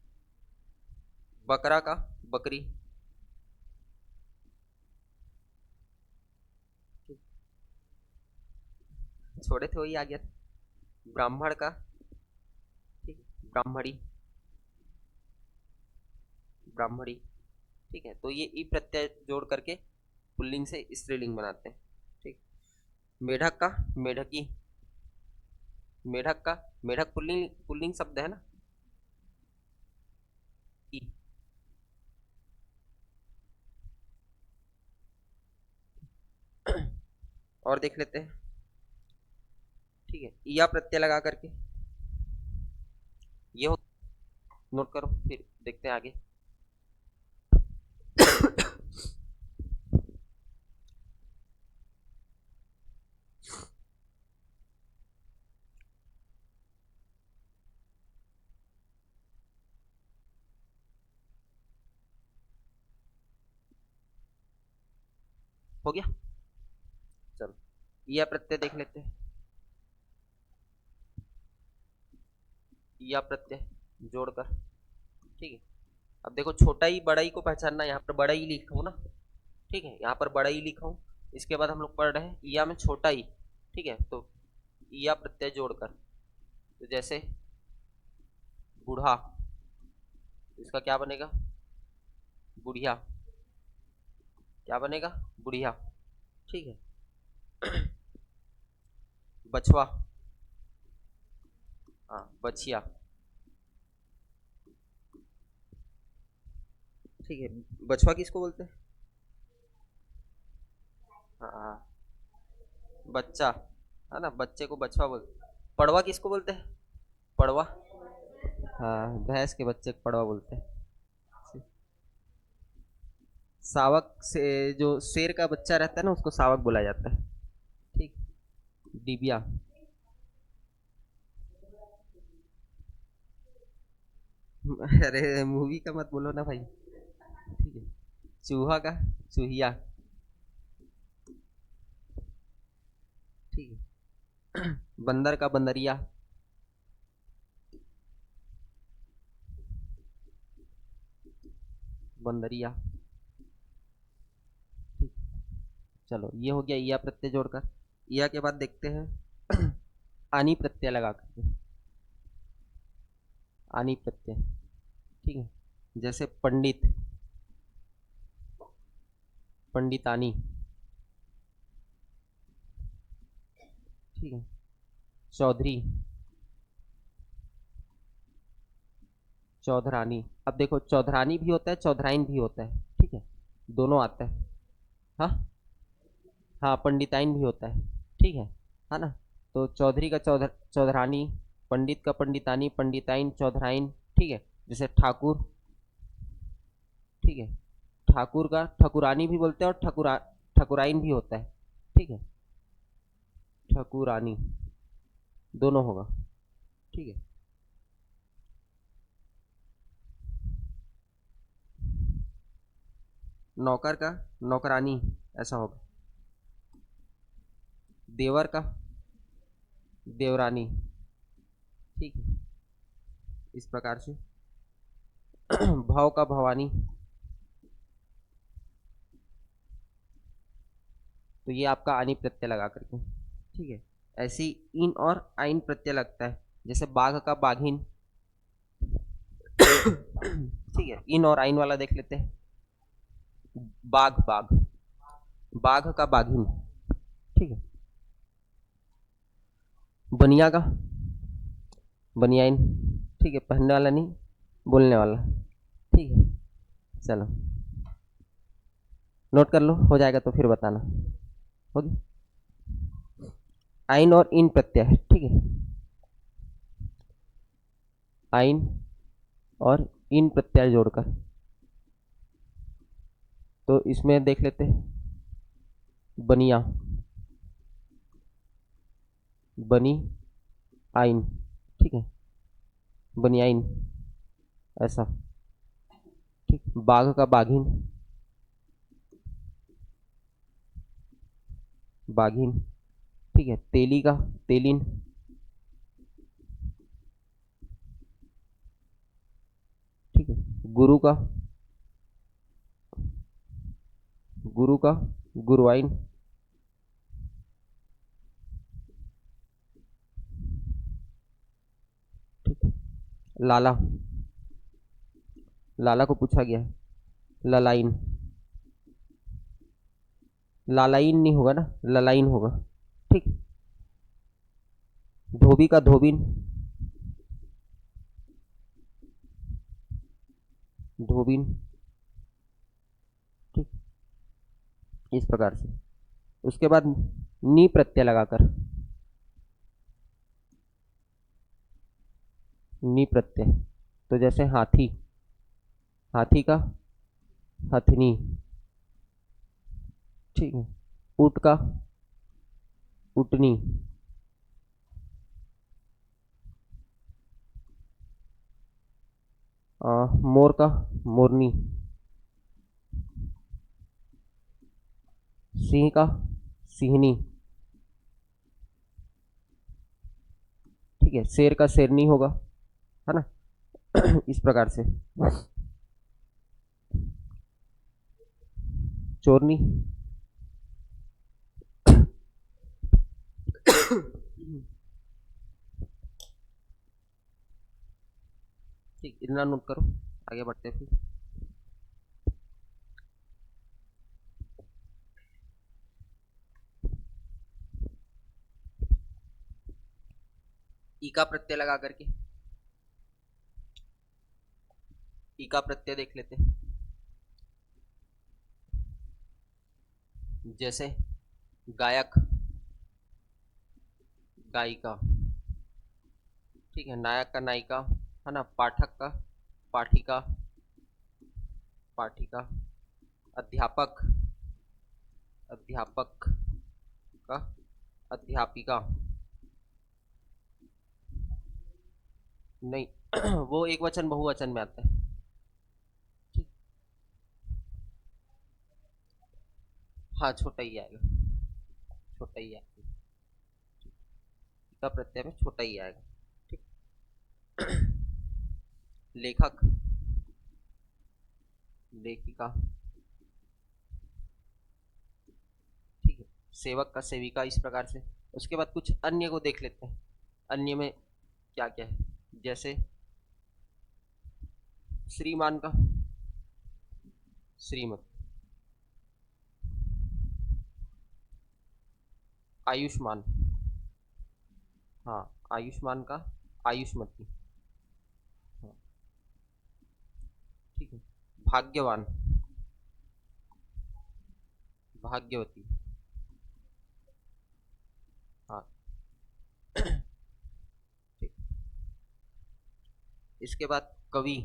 बकरा का, बकरी, छोड़े थे वही आ गया। ब्राह्मण का, ठीक, ब्राह्मणी, ब्राह्मणी, ठीक है। तो ये ई प्रत्यय जोड़ करके पुल्लिंग से स्त्रीलिंग बनाते हैं, ठीक। मेढक का, मेढकी, मेढक का, मेढक पुल्लिंग, पुल्लिंग शब्द है ना, ई, और देख लेते हैं, ठीक है। या प्रत्यय लगा करके ये हो, नोट करो, फिर देखते हैं आगे। हो गया, चलो या प्रत्यय देख लेते हैं। या प्रत्यय जोड़कर, ठीक है। अब देखो छोटा ही बड़ा ही को पहचानना, यहाँ पर बड़ा ही लिखा हूँ ना, ठीक है, यहाँ पर बड़ा ही लिखा हूँ। इसके बाद हम लोग पढ़ रहे हैं या में छोटा ही, ठीक है। तो या प्रत्यय जोड़कर, तो जैसे बूढ़ा, इसका क्या बनेगा, बुढ़िया, क्या बनेगा, बुढ़िया, ठीक है। बछवा, हाँ बछिया, ठीक है। बछवा किसको बोलते हैं, हाँ बच्चा, है ना, बच्चे को बछवा बोलते हैं। पड़वा किसको बोलते हैं, पड़वा, हाँ भैंस के बच्चे को पड़वा बोलते हैं। सावक से, जो शेर का बच्चा रहता है ना, उसको सावक बोला जाता है, ठीक। डिबिया, अरे मूवी का मत बोलो ना भाई, ठीक है। चूहा का, चूहिया, ठीक है। बंदर का, बंदरिया, बंदरिया, ठीक। चलो ये हो गया या प्रत्यय जोड़कर। या के बाद देखते हैं आनी प्रत्यय लगा करके, आनी प्रत्यय, ठीक है। जैसे पंडित, पंडितानी, ठीक है। चौधरी, चौधरानी। अब देखो चौधरानी भी होता है, चौधराइन भी होता है, ठीक है, दोनों आता है। हाँ हाँ पंडिताइन भी होता है, ठीक है ना। तो चौधरी का चौधरानी, पंडित का पंडितानी, पंडिताइन, चौधराइन, ठीक है। जैसे ठाकुर, ठीक है, ठाकुर का ठकुरानी भी बोलते हैं, और ठकुराइन भी होता है, ठीक है, ठकुरानी दोनों होगा, ठीक है। नौकर का नौकरानी ऐसा होगा। देवर का देवरानी, ठीक है, इस प्रकार से। भाव का भवानी, तो ये आपका आनी प्रत्यय लगा करके, ठीक है। ऐसे ही इन और आइन प्रत्यय लगता है, जैसे बाघ का बाघिन, ठीक है। इन और आइन वाला देख लेते हैं। बाघ बाघ, बाघ का बाघिन, ठीक है। बनिया का बनियाइन, ठीक है, पहनने वाला नहीं, बोलने वाला, ठीक है। चलो नोट कर लो, हो जाएगा तो फिर बताना, होगी। आइन और इन प्रत्यय है, ठीक है। आइन और इन प्रत्यय जोड़कर, तो इसमें देख लेते हैं। बनिया, बनी आइन, ठीक है, बनियाइन ऐसा, ठीक। बाघ का बाघिन, बाघिन, ठीक है। तेली का तेलिन, ठीक है। गुरु का गुरु का गुरुवाइन, ठीक है। लाला, लाला को पूछा गया है, ललाइन, लालाइन नहीं होगा ना, ललाइन होगा, ठीक। धोबी का धोबिन, धोबिन, ठीक, इस प्रकार से। उसके बाद नी प्रत्यय लगाकर, नी प्रत्यय, तो जैसे हाथी, हाथी का हथनी, ठीक है। ऊंट का उटनी, मोर का मोरनी, सिंह का सिंहनी, ठीक है। शेर का शेरनी होगा, है ना। इस प्रकार से। चोरनी, ठीक, इतना नोट करो, आगे बढ़ते हैं फिर। ई का प्रत्यय लगा करके, ई का प्रत्यय देख लेते हैं। जैसे गायक, गायिका, ठीक है। नायक का नायिका, है ना। पाठक का पाठिका, पाठिका। अध्यापक, अध्यापक का अध्यापिका, नहीं। वो एक वचन बहुवचन में आता है, ठीक। हाँ, छोटा ही आएगा, छोटा ही आएगा, का प्रत्यय में छोटा ही आएगा, ठीक। लेखक, लेखिका, ठीक है। सेवक का सेविका, इस प्रकार से। उसके बाद कुछ अन्य को देख लेते हैं। अन्य में क्या क्या है, जैसे श्रीमान का श्रीमती, आयुष्मान, हाँ, आयुष्मान का आयुष्मती, हाँ, ठीक है। भाग्यवान, भाग्यवती, हाँ, ठीक। इसके बाद कवि,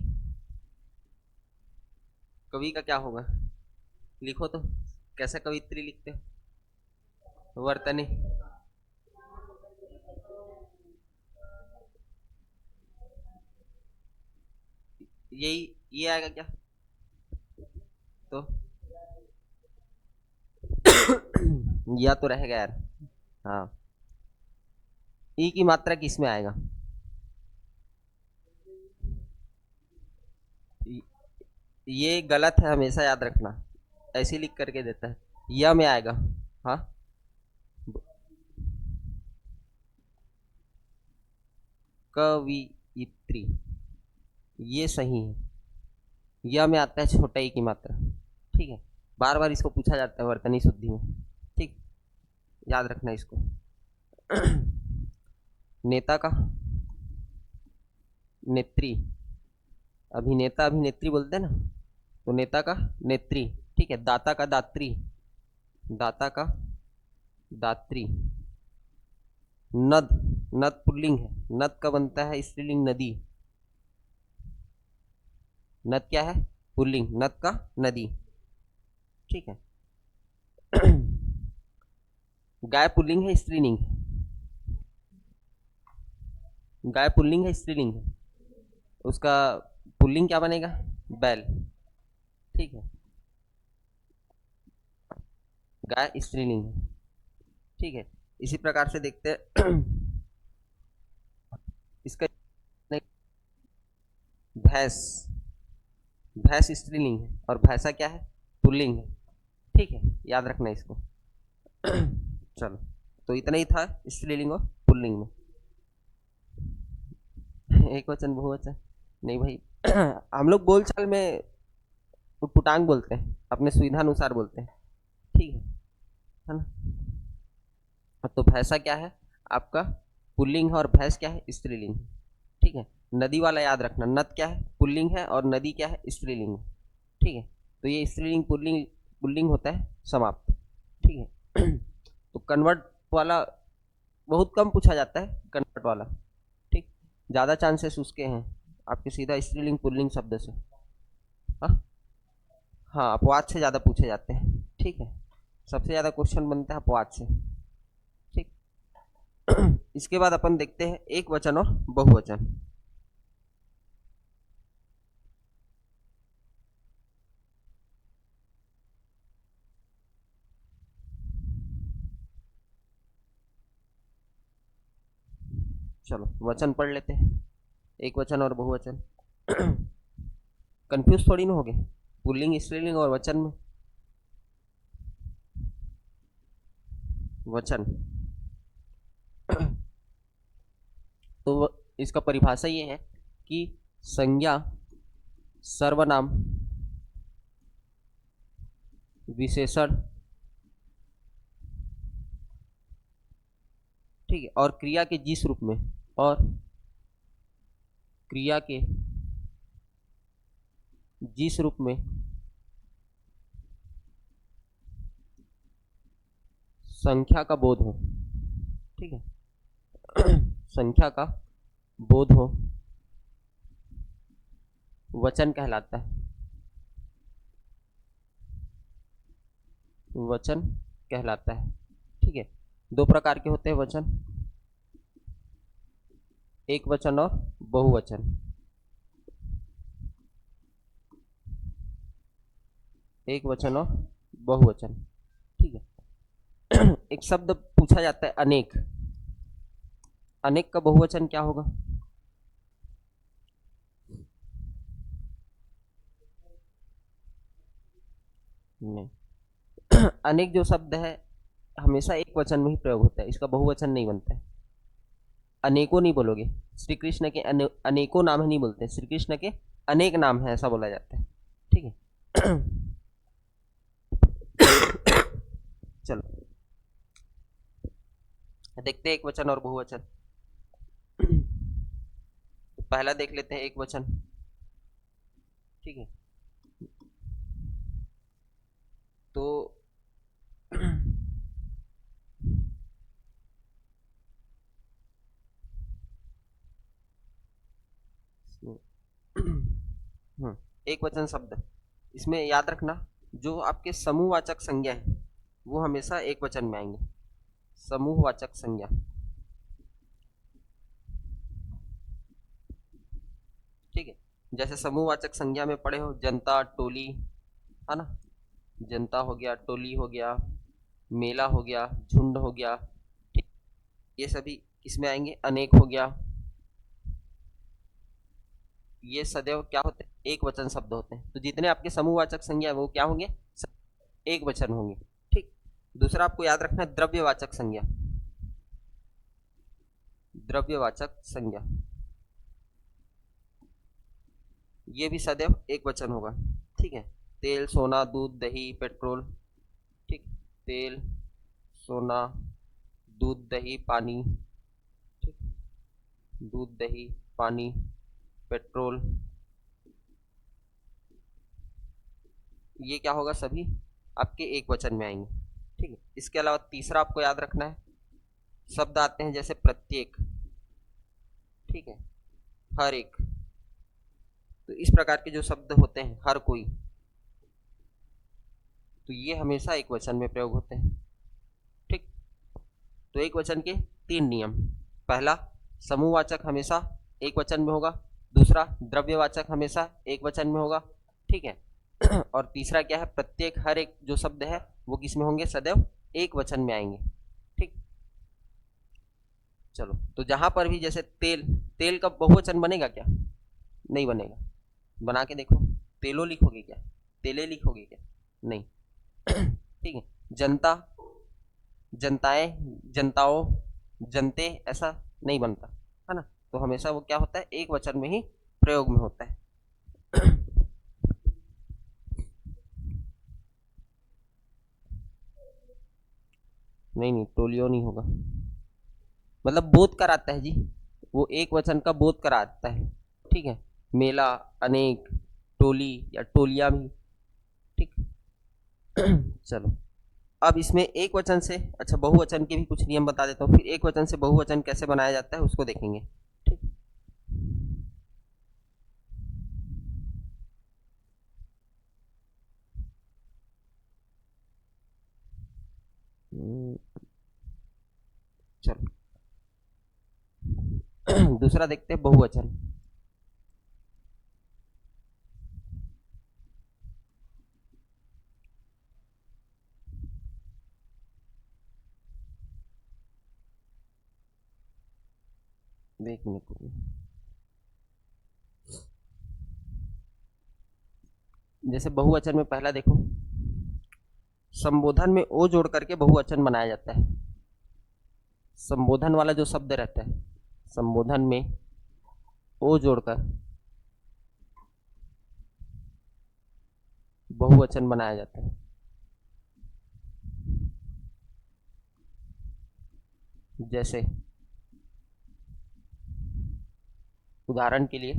कवि का क्या होगा, लिखो तो, कैसे कवित्री लिखते हो? वर्तनी। यही ये आएगा क्या? तो या तो रहेगा यार। हाँ, ई की मात्रा किस में आएगा? ये गलत है, हमेशा याद रखना। ऐसे लिख करके देता है, या में आएगा। हाँ, कवियत्री, ये सही है। या में आता है छोटा ई की मात्रा। ठीक है, बार बार इसको पूछा जाता है वर्तनी शुद्धि में। ठीक, याद रखना इसको। नेता का नेत्री, अभिनेता अभिनेत्री बोलते हैं ना, तो नेता का नेत्री। ठीक है, दाता का दात्री, दाता का दात्री। नद, नद पुल्लिंग है, नद का बनता है स्त्रीलिंग नदी। नद क्या है? पुल्लिंग, नद का नदी। ठीक है। गाय पुल्लिंग है स्त्रीलिंग? गाय पुल्लिंग है स्त्रीलिंग है? उसका पुल्लिंग क्या बनेगा? बैल। ठीक है, गाय स्त्रीलिंग है। ठीक है, इसी प्रकार से देखते हैं। इसका भैंस, भैंस स्त्रीलिंग है और भैंसा क्या है? पुल्लिंग है। ठीक है, याद रखना इसको। चलो, तो इतना ही था स्त्रीलिंग और पुल्लिंग में। एक वचन बहुवचन नहीं भाई। हम लोग बोलचाल में उटपुटांग बोलते हैं, अपने सुविधा अनुसार बोलते हैं। ठीक है ना? तो भैंसा क्या है आपका? पुल्लिंग है, और भैंस क्या है? स्त्रीलिंग है। ठीक है, नदी वाला याद रखना, नद क्या है? पुल्लिंग है, और नदी क्या है? स्त्रीलिंग है। ठीक है, तो ये स्त्रीलिंग पुल्लिंग पुल्लिंग होता है समाप्त। ठीक है। तो कन्वर्ट वाला बहुत कम पूछा जाता है, कन्वर्ट वाला। ठीक, ज़्यादा चांसेस उसके हैं आपके सीधा स्त्रीलिंग पुल्लिंग शब्द से। हाँ, हाँ, अपवाद से ज़्यादा पूछे जाते हैं। ठीक है, सबसे ज़्यादा क्वेश्चन बनता है अपवाद से। ठीक। इसके बाद अपन देखते हैं एक वचन और बहुवचन। चलो वचन पढ़ लेते हैं, एक वचन और बहुवचन। कंफ्यूज थोड़ी ना हो गए पुल्लिंग स्त्रीलिंग और वचन में? वचन। तो इसका परिभाषा ये है कि संज्ञा, सर्वनाम, विशेषण, ठीक है, और क्रिया के जिस रूप में, और क्रिया के जिस रूप में संख्या का बोध हो। ठीक है, संख्या का बोध हो, वचन कहलाता है। वचन कहलाता है। ठीक है, दो प्रकार के होते हैं वचन, एक वचन और बहुवचन। एक वचन और बहुवचन। ठीक है। एक शब्द पूछा जाता है अनेक, अनेक का बहुवचन क्या होगा? नहीं। अनेक जो शब्द है हमेशा एक वचन में ही प्रयोग होता है, इसका बहुवचन नहीं बनता है। अनेकों नहीं बोलोगे, श्री कृष्ण के अनेकों नाम नहीं बोलते, श्री कृष्ण के अनेक नाम है ऐसा बोला जाता है। ठीक है। चलो देखते हैं एक वचन और बहुवचन। तो पहला देख लेते हैं एक वचन। ठीक है, तो एक वचन शब्द, इसमें याद रखना जो आपके समूहवाचक संज्ञा है वो हमेशा एक वचन में आएंगे। समूहवाचक संज्ञा, ठीक है। जैसे समूहवाचक संज्ञा में पढ़े हो, जनता, टोली, है ना। जनता हो गया, टोली हो गया, मेला हो गया, झुंड हो गया, ठीक। ये सभी किसमें आएंगे? अनेक हो गया। ये सदैव क्या होते हैं? एक वचन शब्द होते हैं। तो जितने आपके समूहवाचक संज्ञा है वो क्या होंगे? एक वचन होंगे, ठीक। दूसरा आपको याद रखना है द्रव्यवाचक संज्ञा। द्रव्यवाचक संज्ञा ये भी सदैव एक वचन होगा, ठीक है। तेल, सोना, दूध, दही, पेट्रोल, ठीक। तेल, सोना, दूध, दही, पानी, ठीक। दूध, दही, पानी, पेट्रोल, ये क्या होगा? सभी आपके एक वचन में आएंगे, ठीक है। इसके अलावा तीसरा आपको याद रखना है, शब्द आते हैं जैसे प्रत्येक, ठीक है, हर एक। तो इस प्रकार के जो शब्द होते हैं, हर कोई, तो ये हमेशा एक वचन में प्रयोग होते हैं, ठीक। तो एक वचन के तीन नियम। पहला, समूहवाचक हमेशा एक वचन में होगा। दूसरा, द्रव्यवाचक हमेशा एक वचन में होगा, ठीक है। और तीसरा क्या है? प्रत्येक, हर एक जो शब्द है वो किस में होंगे? सदैव एक वचन में आएंगे, ठीक। चलो, तो जहां पर भी जैसे तेल, तेल का बहुवचन बनेगा क्या? नहीं बनेगा। बना के देखो, तेलो लिखोगे क्या? तेले लिखोगे क्या? नहीं। ठीक है। जनता, जनताएं, जनताओं, जनते, ऐसा नहीं बनता, है ना। तो हमेशा वो क्या होता है? एक वचन में ही प्रयोग में होता है। नहीं नहीं, टोलियो नहीं होगा। मतलब बोध कराता है जी, वो एक वचन का बोध कराता है, ठीक है। मेला, अनेक, टोली या टोलियां भी, ठीक। चलो, अब इसमें एक वचन से, अच्छा, बहुवचन के भी कुछ नियम बता देता हूँ, फिर एक वचन से बहुवचन कैसे बनाया जाता है उसको देखेंगे, ठीक। चलो, दूसरा देखते हैं बहुवचन। देखने को, जैसे बहुवचन में पहला देखो, संबोधन में ओ जोड़ करके बहुवचन बनाया जाता है। संबोधन वाला जो शब्द रहता है, संबोधन में ओ जोड़कर बहुवचन बनाया जाता है। जैसे उदाहरण के लिए,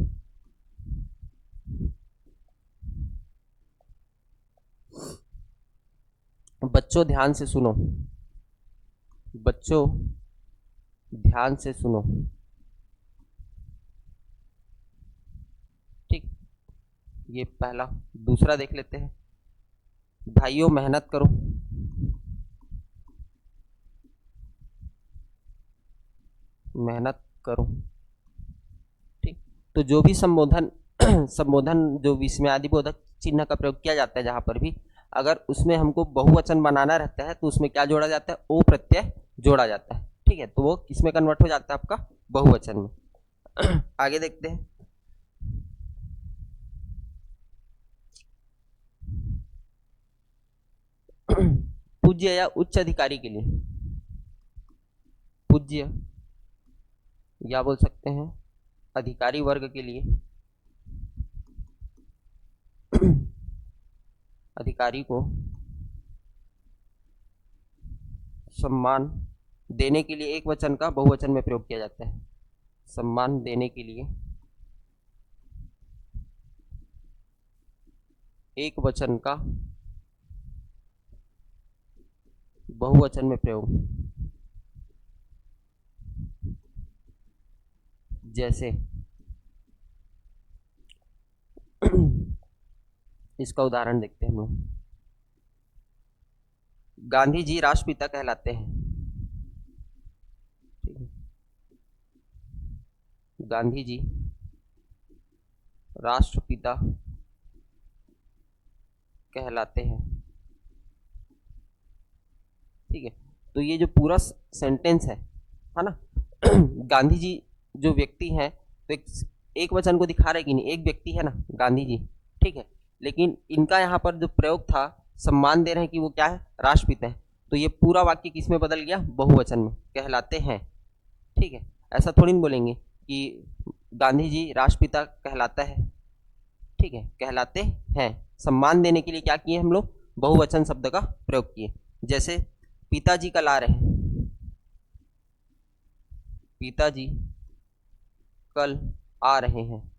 बच्चों ध्यान से सुनो, बच्चों ध्यान से सुनो, ठीक। ये पहला। दूसरा देख लेते हैं, भाइयों मेहनत करो, मेहनत करो, ठीक। तो जो भी संबोधन संबोधन जो विस्मयादिबोधक चिन्ह का प्रयोग किया जाता है जहां पर भी, अगर उसमें हमको बहुवचन बनाना रहता है तो उसमें क्या जोड़ा जाता है? ओ प्रत्यय जोड़ा जाता है, ठीक है। तो वो किसमें कन्वर्ट हो जाता है? आपका बहुवचन में। आगे देखते हैं, पूज्य या उच्च अधिकारी के लिए, पूज्य या बोल सकते हैं अधिकारी वर्ग के लिए, अधिकारी को सम्मान देने के लिए एक वचन का बहुवचन में प्रयोग किया जाता है। सम्मान देने के लिए एक वचन का बहुवचन में प्रयोग। जैसे इसका उदाहरण देखते हैं हम लोग। गांधी जी राष्ट्रपिता कहलाते हैं। ठीक है, गांधी जी राष्ट्रपिता कहलाते हैं। ठीक है, तो ये जो पूरा सेंटेंस है ना, गांधी जी जो व्यक्ति हैं, तो एक वचन को दिखा रहे कि नहीं, एक व्यक्ति है ना गांधी जी। ठीक है, लेकिन इनका यहाँ पर जो प्रयोग था, सम्मान दे रहे हैं कि वो क्या है, राष्ट्रपिता है, तो ये पूरा वाक्य किस में बदल गया, बहुवचन में, कहलाते हैं। ठीक है, ऐसा थोड़ी नहीं बोलेंगे कि गांधी जी राष्ट्रपिता कहलाता है। ठीक है, कहलाते हैं, सम्मान देने के लिए क्या किए हम लोग, बहुवचन शब्द का प्रयोग किए। जैसे पिताजी कल आ रहे हैं, पिताजी कल आ रहे हैं।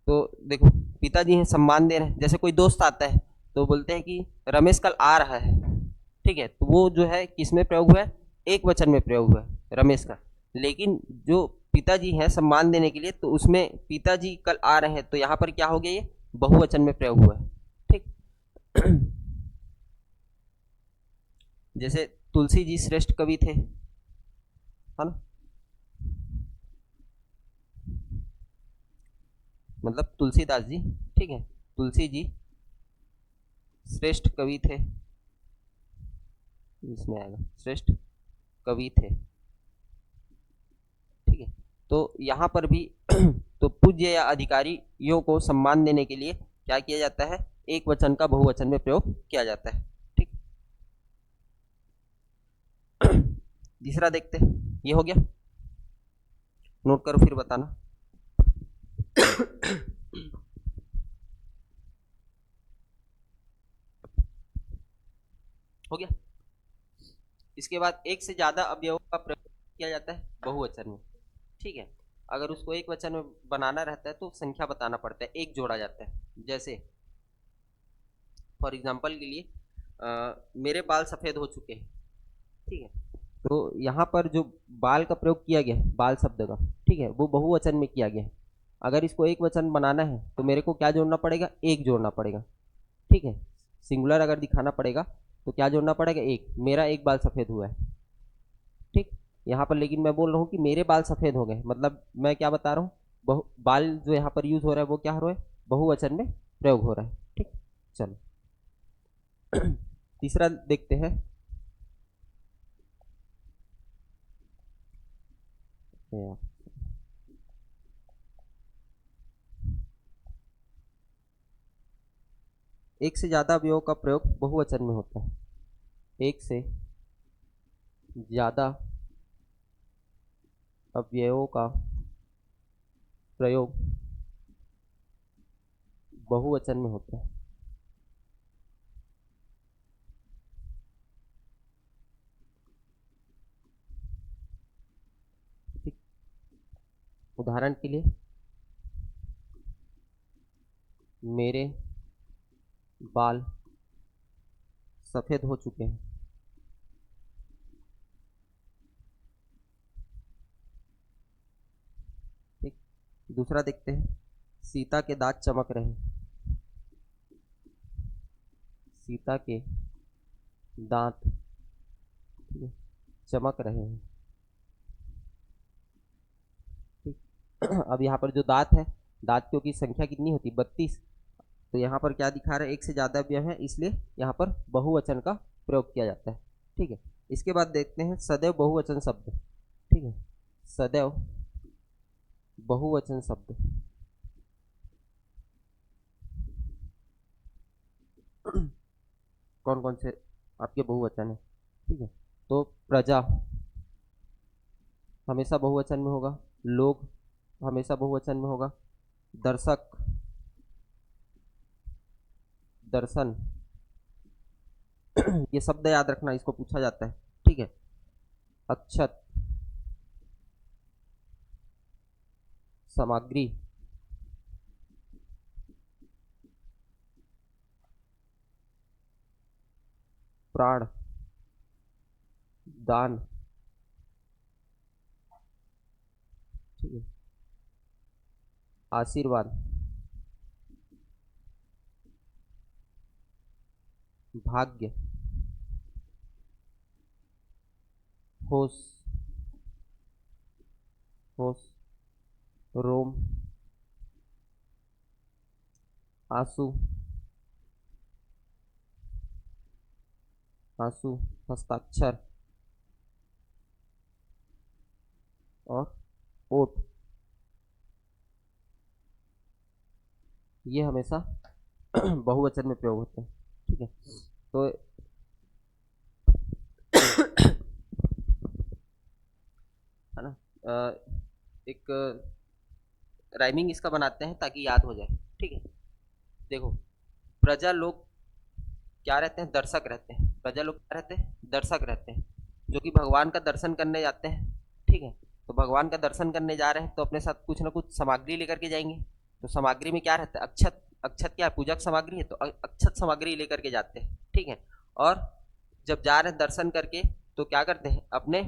तो देखो, पिताजी हैं, सम्मान दे रहे हैं। जैसे कोई दोस्त आता है तो बोलते हैं कि रमेश कल आ रहा है। ठीक है, तो वो जो है किस में प्रयोग हुआ है, एक वचन में प्रयोग हुआ है, रमेश का। लेकिन जो पिताजी हैं सम्मान देने के लिए, तो उसमें पिताजी कल आ रहे हैं, तो यहाँ पर क्या हो गया, ये बहुवचन में प्रयोग हुआ है। ठीक। जैसे तुलसी जी श्रेष्ठ कवि थे, है ना, मतलब तुलसीदास जी। ठीक है, तुलसी जी श्रेष्ठ कवि थे, इसमें आएगा श्रेष्ठ कवि थे। ठीक है, तो यहाँ पर भी तो पूज्य या अधिकारियों को सम्मान देने के लिए क्या किया जाता है, एक वचन का बहुवचन में प्रयोग किया जाता है। ठीक। तीसरा देखते हैं, ये हो गया, नोट करो फिर बताना। हो गया। इसके बाद एक से ज्यादा अवयवों का प्रयोग किया जाता है बहुवचन में। ठीक है, अगर उसको एक वचन में बनाना रहता है तो संख्या बताना पड़ता है, एक जोड़ा जाता है। जैसे फॉर एग्जाम्पल के लिए मेरे बाल सफेद हो चुके हैं। ठीक है, तो यहाँ पर जो बाल का प्रयोग किया गया है, बाल शब्द का, ठीक है, वो बहुवचन में किया गया है। अगर इसको एक वचन बनाना है तो मेरे को क्या जोड़ना पड़ेगा, एक जोड़ना पड़ेगा। ठीक है, सिंगुलर अगर दिखाना पड़ेगा तो क्या जोड़ना पड़ेगा, एक, मेरा एक बाल सफेद हुआ है। ठीक, यहाँ पर लेकिन मैं बोल रहा हूँ कि मेरे बाल सफेद हो गए, मतलब मैं क्या बता रहा हूँ, बाल जो यहाँ पर यूज हो रहा है वो क्या हो रहा है, बहुवचन में प्रयोग हो रहा है। ठीक, चलो। तीसरा देखते हैं। एक से ज्यादा अवयवों का प्रयोग बहुवचन में होता है। एक से ज्यादा अवयवों का प्रयोग बहुवचन में होता है। ठीक, उदाहरण के लिए, मेरे बाल सफेद हो चुके हैं। ठीक, दूसरा देखते हैं, सीता के दांत चमक रहे हैं। सीता के दांत, ठीक है, चमक रहे हैं। ठीक, अब यहाँ पर जो दांत है, दांतों की संख्या कितनी होती है, 32। तो यहाँ पर क्या दिखा रहा है, एक से ज्यादा अवयव है, इसलिए यहाँ पर बहुवचन का प्रयोग किया जाता है। ठीक है, इसके बाद देखते हैं सदैव बहुवचन शब्द। ठीक है, सदैव बहुवचन शब्द। कौन कौन से आपके बहुवचन है। ठीक है, तो प्रजा हमेशा बहुवचन में होगा, लोग हमेशा बहुवचन में होगा, दर्शक, दर्शन, ये शब्द याद रखना, इसको पूछा जाता है। ठीक है, अक्षत, सामग्री, प्राण, दान। ठीक है, आशीर्वाद, भाग्य, होश, होश, रोम, आंसू, आंसू, हस्ताक्षर और ओठ, ये हमेशा बहुवचन में प्रयोग होते हैं। ठीक है, तो है ना, एक राइमिंग इसका बनाते हैं ताकि याद हो जाए। ठीक है, देखो, प्रजा लोग क्या रहते हैं, दर्शक रहते हैं। प्रजा लोग क्या रहते हैं, दर्शक रहते हैं, जो कि भगवान का दर्शन करने जाते हैं। ठीक है, तो भगवान का दर्शन करने जा रहे हैं तो अपने साथ कुछ ना कुछ सामग्री लेकर के जाएंगे। तो सामग्री में क्या रहता है, अक्षत। अक्षत क्या है, पूजक सामग्री है, तो अक्षत सामग्री लेकर के जाते हैं। ठीक है, और जब जा रहे हैं दर्शन करके तो क्या करते हैं, अपने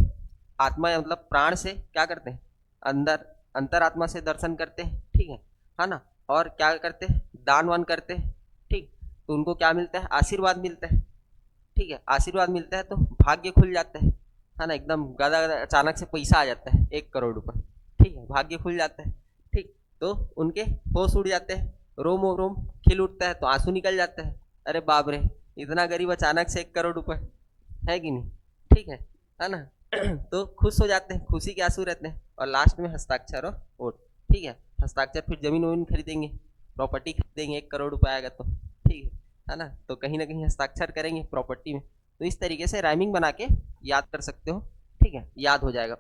आत्मा मतलब प्राण से क्या करते हैं, अंदर अंतरात्मा से दर्शन करते हैं। ठीक है ना, और क्या करते हैं, दान वान करते हैं। ठीक, तो उनको क्या मिलता है, आशीर्वाद मिलता है। ठीक है, आशीर्वाद मिलता है तो भाग्य खुल जाता है ना, एकदम गदा गदा अचानक से पैसा आ जाता है, 1 करोड़ रुपए। ठीक है, भाग्य खुल जाता है। ठीक, तो उनके होश उड़ जाते हैं, रोम रोम खिल उठता है, तो आंसू निकल जाता है। अरे बाप रे, इतना गरीब अचानक से 1 करोड़ रुपए, है कि नहीं। ठीक है ना, तो खुश हो जाते हैं, खुशी के आंसू रहते हैं। और लास्ट में हस्ताक्षर और वोट। ठीक है, हस्ताक्षर फिर जमीन वमीन खरीदेंगे, प्रॉपर्टी खरीदेंगे, 1 करोड़ रुपए आएगा तो। ठीक है ना, तो कहीं ना कहीं हस्ताक्षर करेंगे प्रॉपर्टी में। तो इस तरीके से राइमिंग बना के याद कर सकते हो। ठीक है, याद हो जाएगा।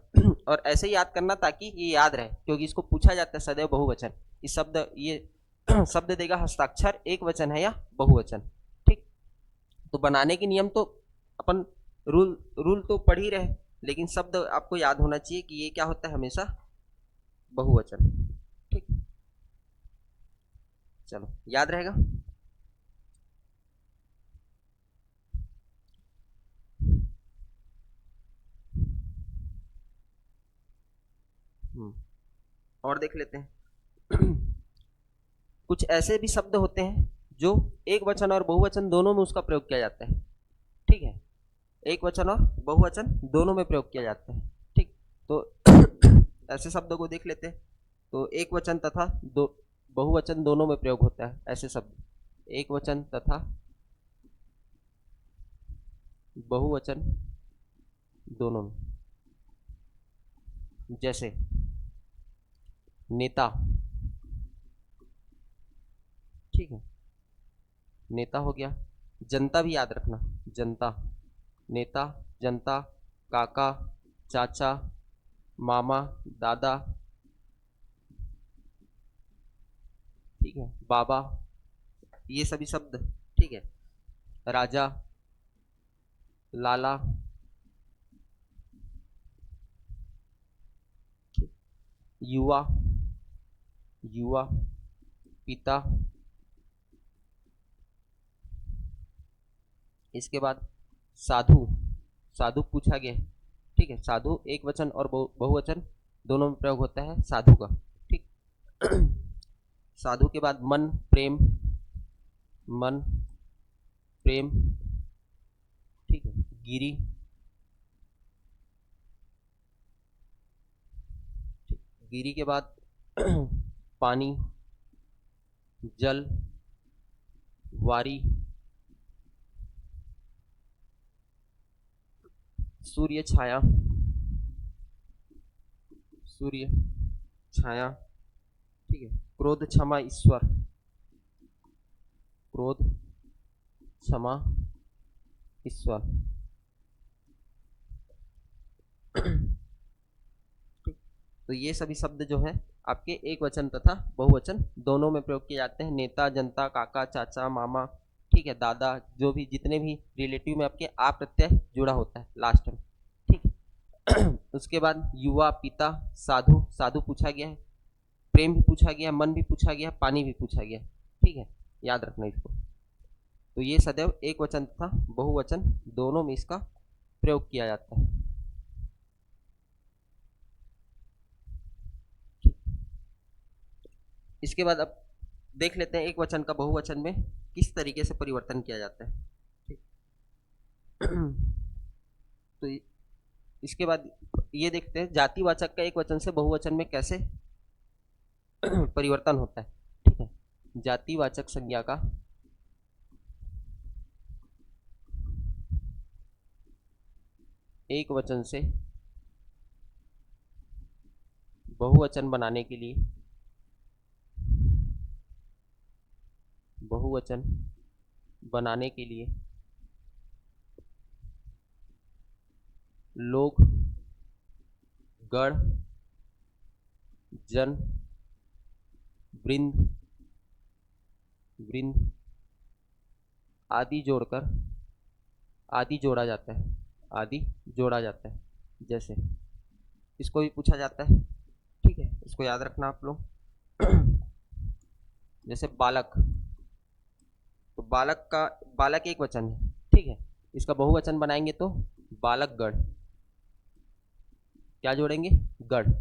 और ऐसे ही याद करना ताकि ये याद रहे, क्योंकि इसको पूछा जाता है सदैव बहुवचन। इस शब्द ये शब्द देगा हस्ताक्षर एक वचन है या बहुवचन। ठीक, तो बनाने के नियम तो अपन रूल रूल तो पढ़ ही रहे, लेकिन शब्द आपको याद होना चाहिए कि ये क्या होता है, हमेशा बहुवचन। ठीक, चलो याद रहेगा। और देख लेते हैं। कुछ ऐसे भी शब्द होते हैं जो एक वचन और बहुवचन दोनों में उसका प्रयोग किया जाता है। ठीक है, एक वचन और बहुवचन दोनों में प्रयोग किया जाता है। ठीक, तो ऐसे शब्दों को देख लेते हैं। तो एक वचन तथा दो बहुवचन दोनों में प्रयोग होता है ऐसे शब्द, एक वचन तथा बहुवचन दोनों में। जैसे नेता। ठीक है, नेता हो गया। जनता भी याद रखना, जनता, नेता, जनता, काका, चाचा, मामा, दादा। ठीक है, बाबा, ये सभी शब्द। ठीक है, राजा, लाला, युवा, युवा, पिता। इसके बाद साधु, साधु पूछा गया है। ठीक है, साधु एक वचन और बहुवचन दोनों में प्रयोग होता है साधु का। ठीक, साधु के बाद मन, प्रेम, मन, प्रेम। ठीक है, गिरी, गिरी के बाद पानी, जल, वारी, सूर्य छाया, सूर्य छाया। ठीक है, क्रोध, क्षमा, ईश्वर, क्रोध, क्षमा, ईश्वर। तो ये सभी शब्द जो है आपके एक वचन तथा बहुवचन दोनों में प्रयोग किए जाते हैं। नेता, जनता, काका, चाचा, मामा। ठीक है, दादा, जो भी जितने भी रिलेटिव में आपके आ प्रत्यय जुड़ा होता है लास्ट में। ठीक है, उसके बाद युवा, पिता, साधु, साधु पूछा गया है, प्रेम भी पूछा गया, मन भी पूछा गया, पानी भी पूछा गया। ठीक है, याद रखना इसको। तो ये सदैव एक वचन तथा बहुवचन दोनों में इसका प्रयोग किया जाता है। इसके बाद अब देख लेते हैं एक वचन का बहुवचन में किस तरीके से परिवर्तन किया जाता है। ठीक, तो इसके बाद ये देखते हैं जातिवाचक का एक वचन से बहुवचन में कैसे परिवर्तन होता है। ठीक है, जातिवाचक संज्ञा का एक वचन से बहुवचन बनाने के लिए बहुवचन बनाने के लिए लोग, गण, जन, वृंद, वृंद आदि जोड़कर, आदि जोड़ा जाता है, आदि जोड़ा जाता है। जैसे इसको भी पूछा जाता है। ठीक है, इसको याद रखना आप लोग। जैसे बालक, तो बालक का, बालक एक वचन है। ठीक है, इसका बहुवचन बनाएंगे तो बालक गण, क्या जोड़ेंगे, गण।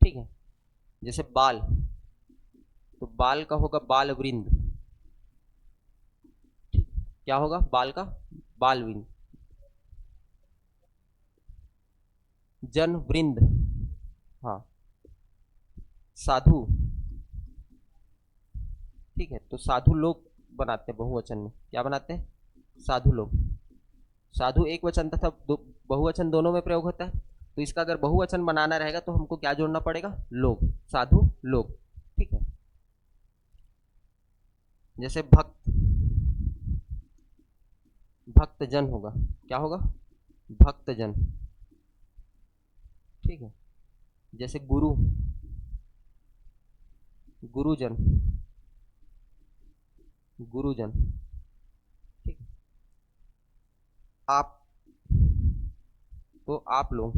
ठीक है, जैसे बाल, तो बाल का होगा बाल वृंद। ठीक, क्या होगा बाल का, बाल वृंद। जन वृंद, हाँ, साधु। ठीक है, तो साधु लोग बनाते हैं बहुवचन में, क्या बनाते हैं, साधु लोग। साधु एक वचन तथा बहुवचन दोनों में प्रयोग होता है। तो इसका अगर बहुवचन बनाना रहेगा तो हमको क्या जोड़ना पड़ेगा, लोग, साधु लोग। ठीक है, जैसे भक्त, भक्तजन होगा, क्या होगा, भक्तजन। ठीक है, जैसे गुरु, गुरुजन, गुरुजन। ठीक है, आप, तो आप लोग,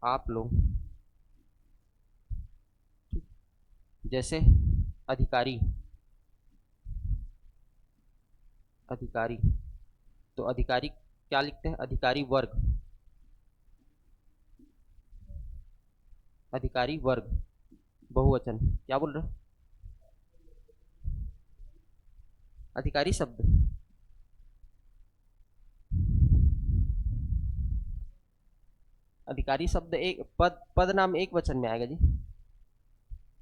आप लोग। जैसे अधिकारी, अधिकारी, तो अधिकारी क्या लिखते हैं, अधिकारी वर्ग, अधिकारी वर्ग बहुवचन, क्या बोल रहे हो, अधिकारी शब्द, अधिकारी शब्द एक पद, पद नाम एक वचन में आएगा जी।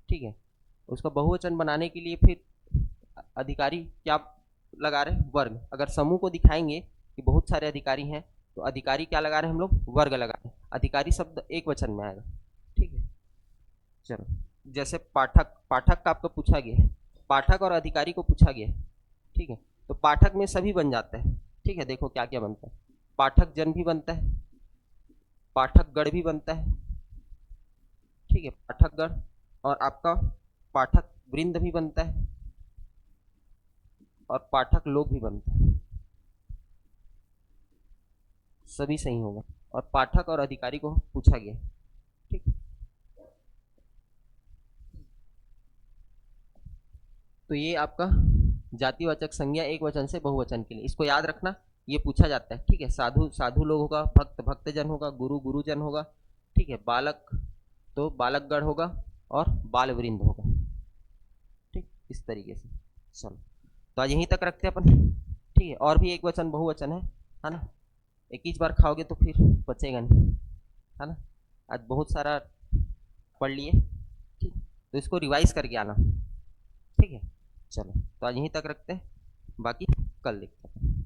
ठीक है, उसका बहुवचन बनाने के लिए फिर अधिकारी क्या लगा रहे हैं, वर्ग। अगर समूह को दिखाएंगे कि बहुत सारे अधिकारी हैं तो अधिकारी क्या लगा रहे हैं हम लोग, वर्ग लगा रहे हैं। अधिकारी शब्द एक वचन में आएगा। ठीक है, चलो, जैसे पाठक, पाठक का आपको पूछा गया है, पाठक और अधिकारी को पूछा गया है। ठीक है, तो पाठक में सभी बन जाता है। ठीक है, देखो क्या क्या बनता है, पाठक जन भी बनता है, पाठक गण भी बनता है। ठीक है, पाठक गण, और आपका पाठक वृंद भी बनता है, और पाठक लोग भी बनते हैं। सभी सही होगा, और पाठक और अधिकारी को पूछा गया। ठीक, तो ये आपका जातिवाचक संज्ञा एक वचन से बहुवचन के लिए, इसको याद रखना, ये पूछा जाता है। ठीक है, साधु साधु लोग होगा, भक्त भक्तजन होगा, गुरु गुरुजन होगा। ठीक है, बालक तो बालकगण होगा, और बाल वृंद होगा। ठीक, इस तरीके से। चलो, तो आज यहीं तक रखते हैं अपन। ठीक है, और भी एक वचन बहुवचन है ना, एक ही बार खाओगे तो फिर बचेगा नहीं, है ना। आज बहुत सारा पढ़ लिए। ठीक, तो इसको रिवाइज करके आना। ठीक है, चलो, तो आज यहीं तक रखते हैं, बाकी कल देखते हैं।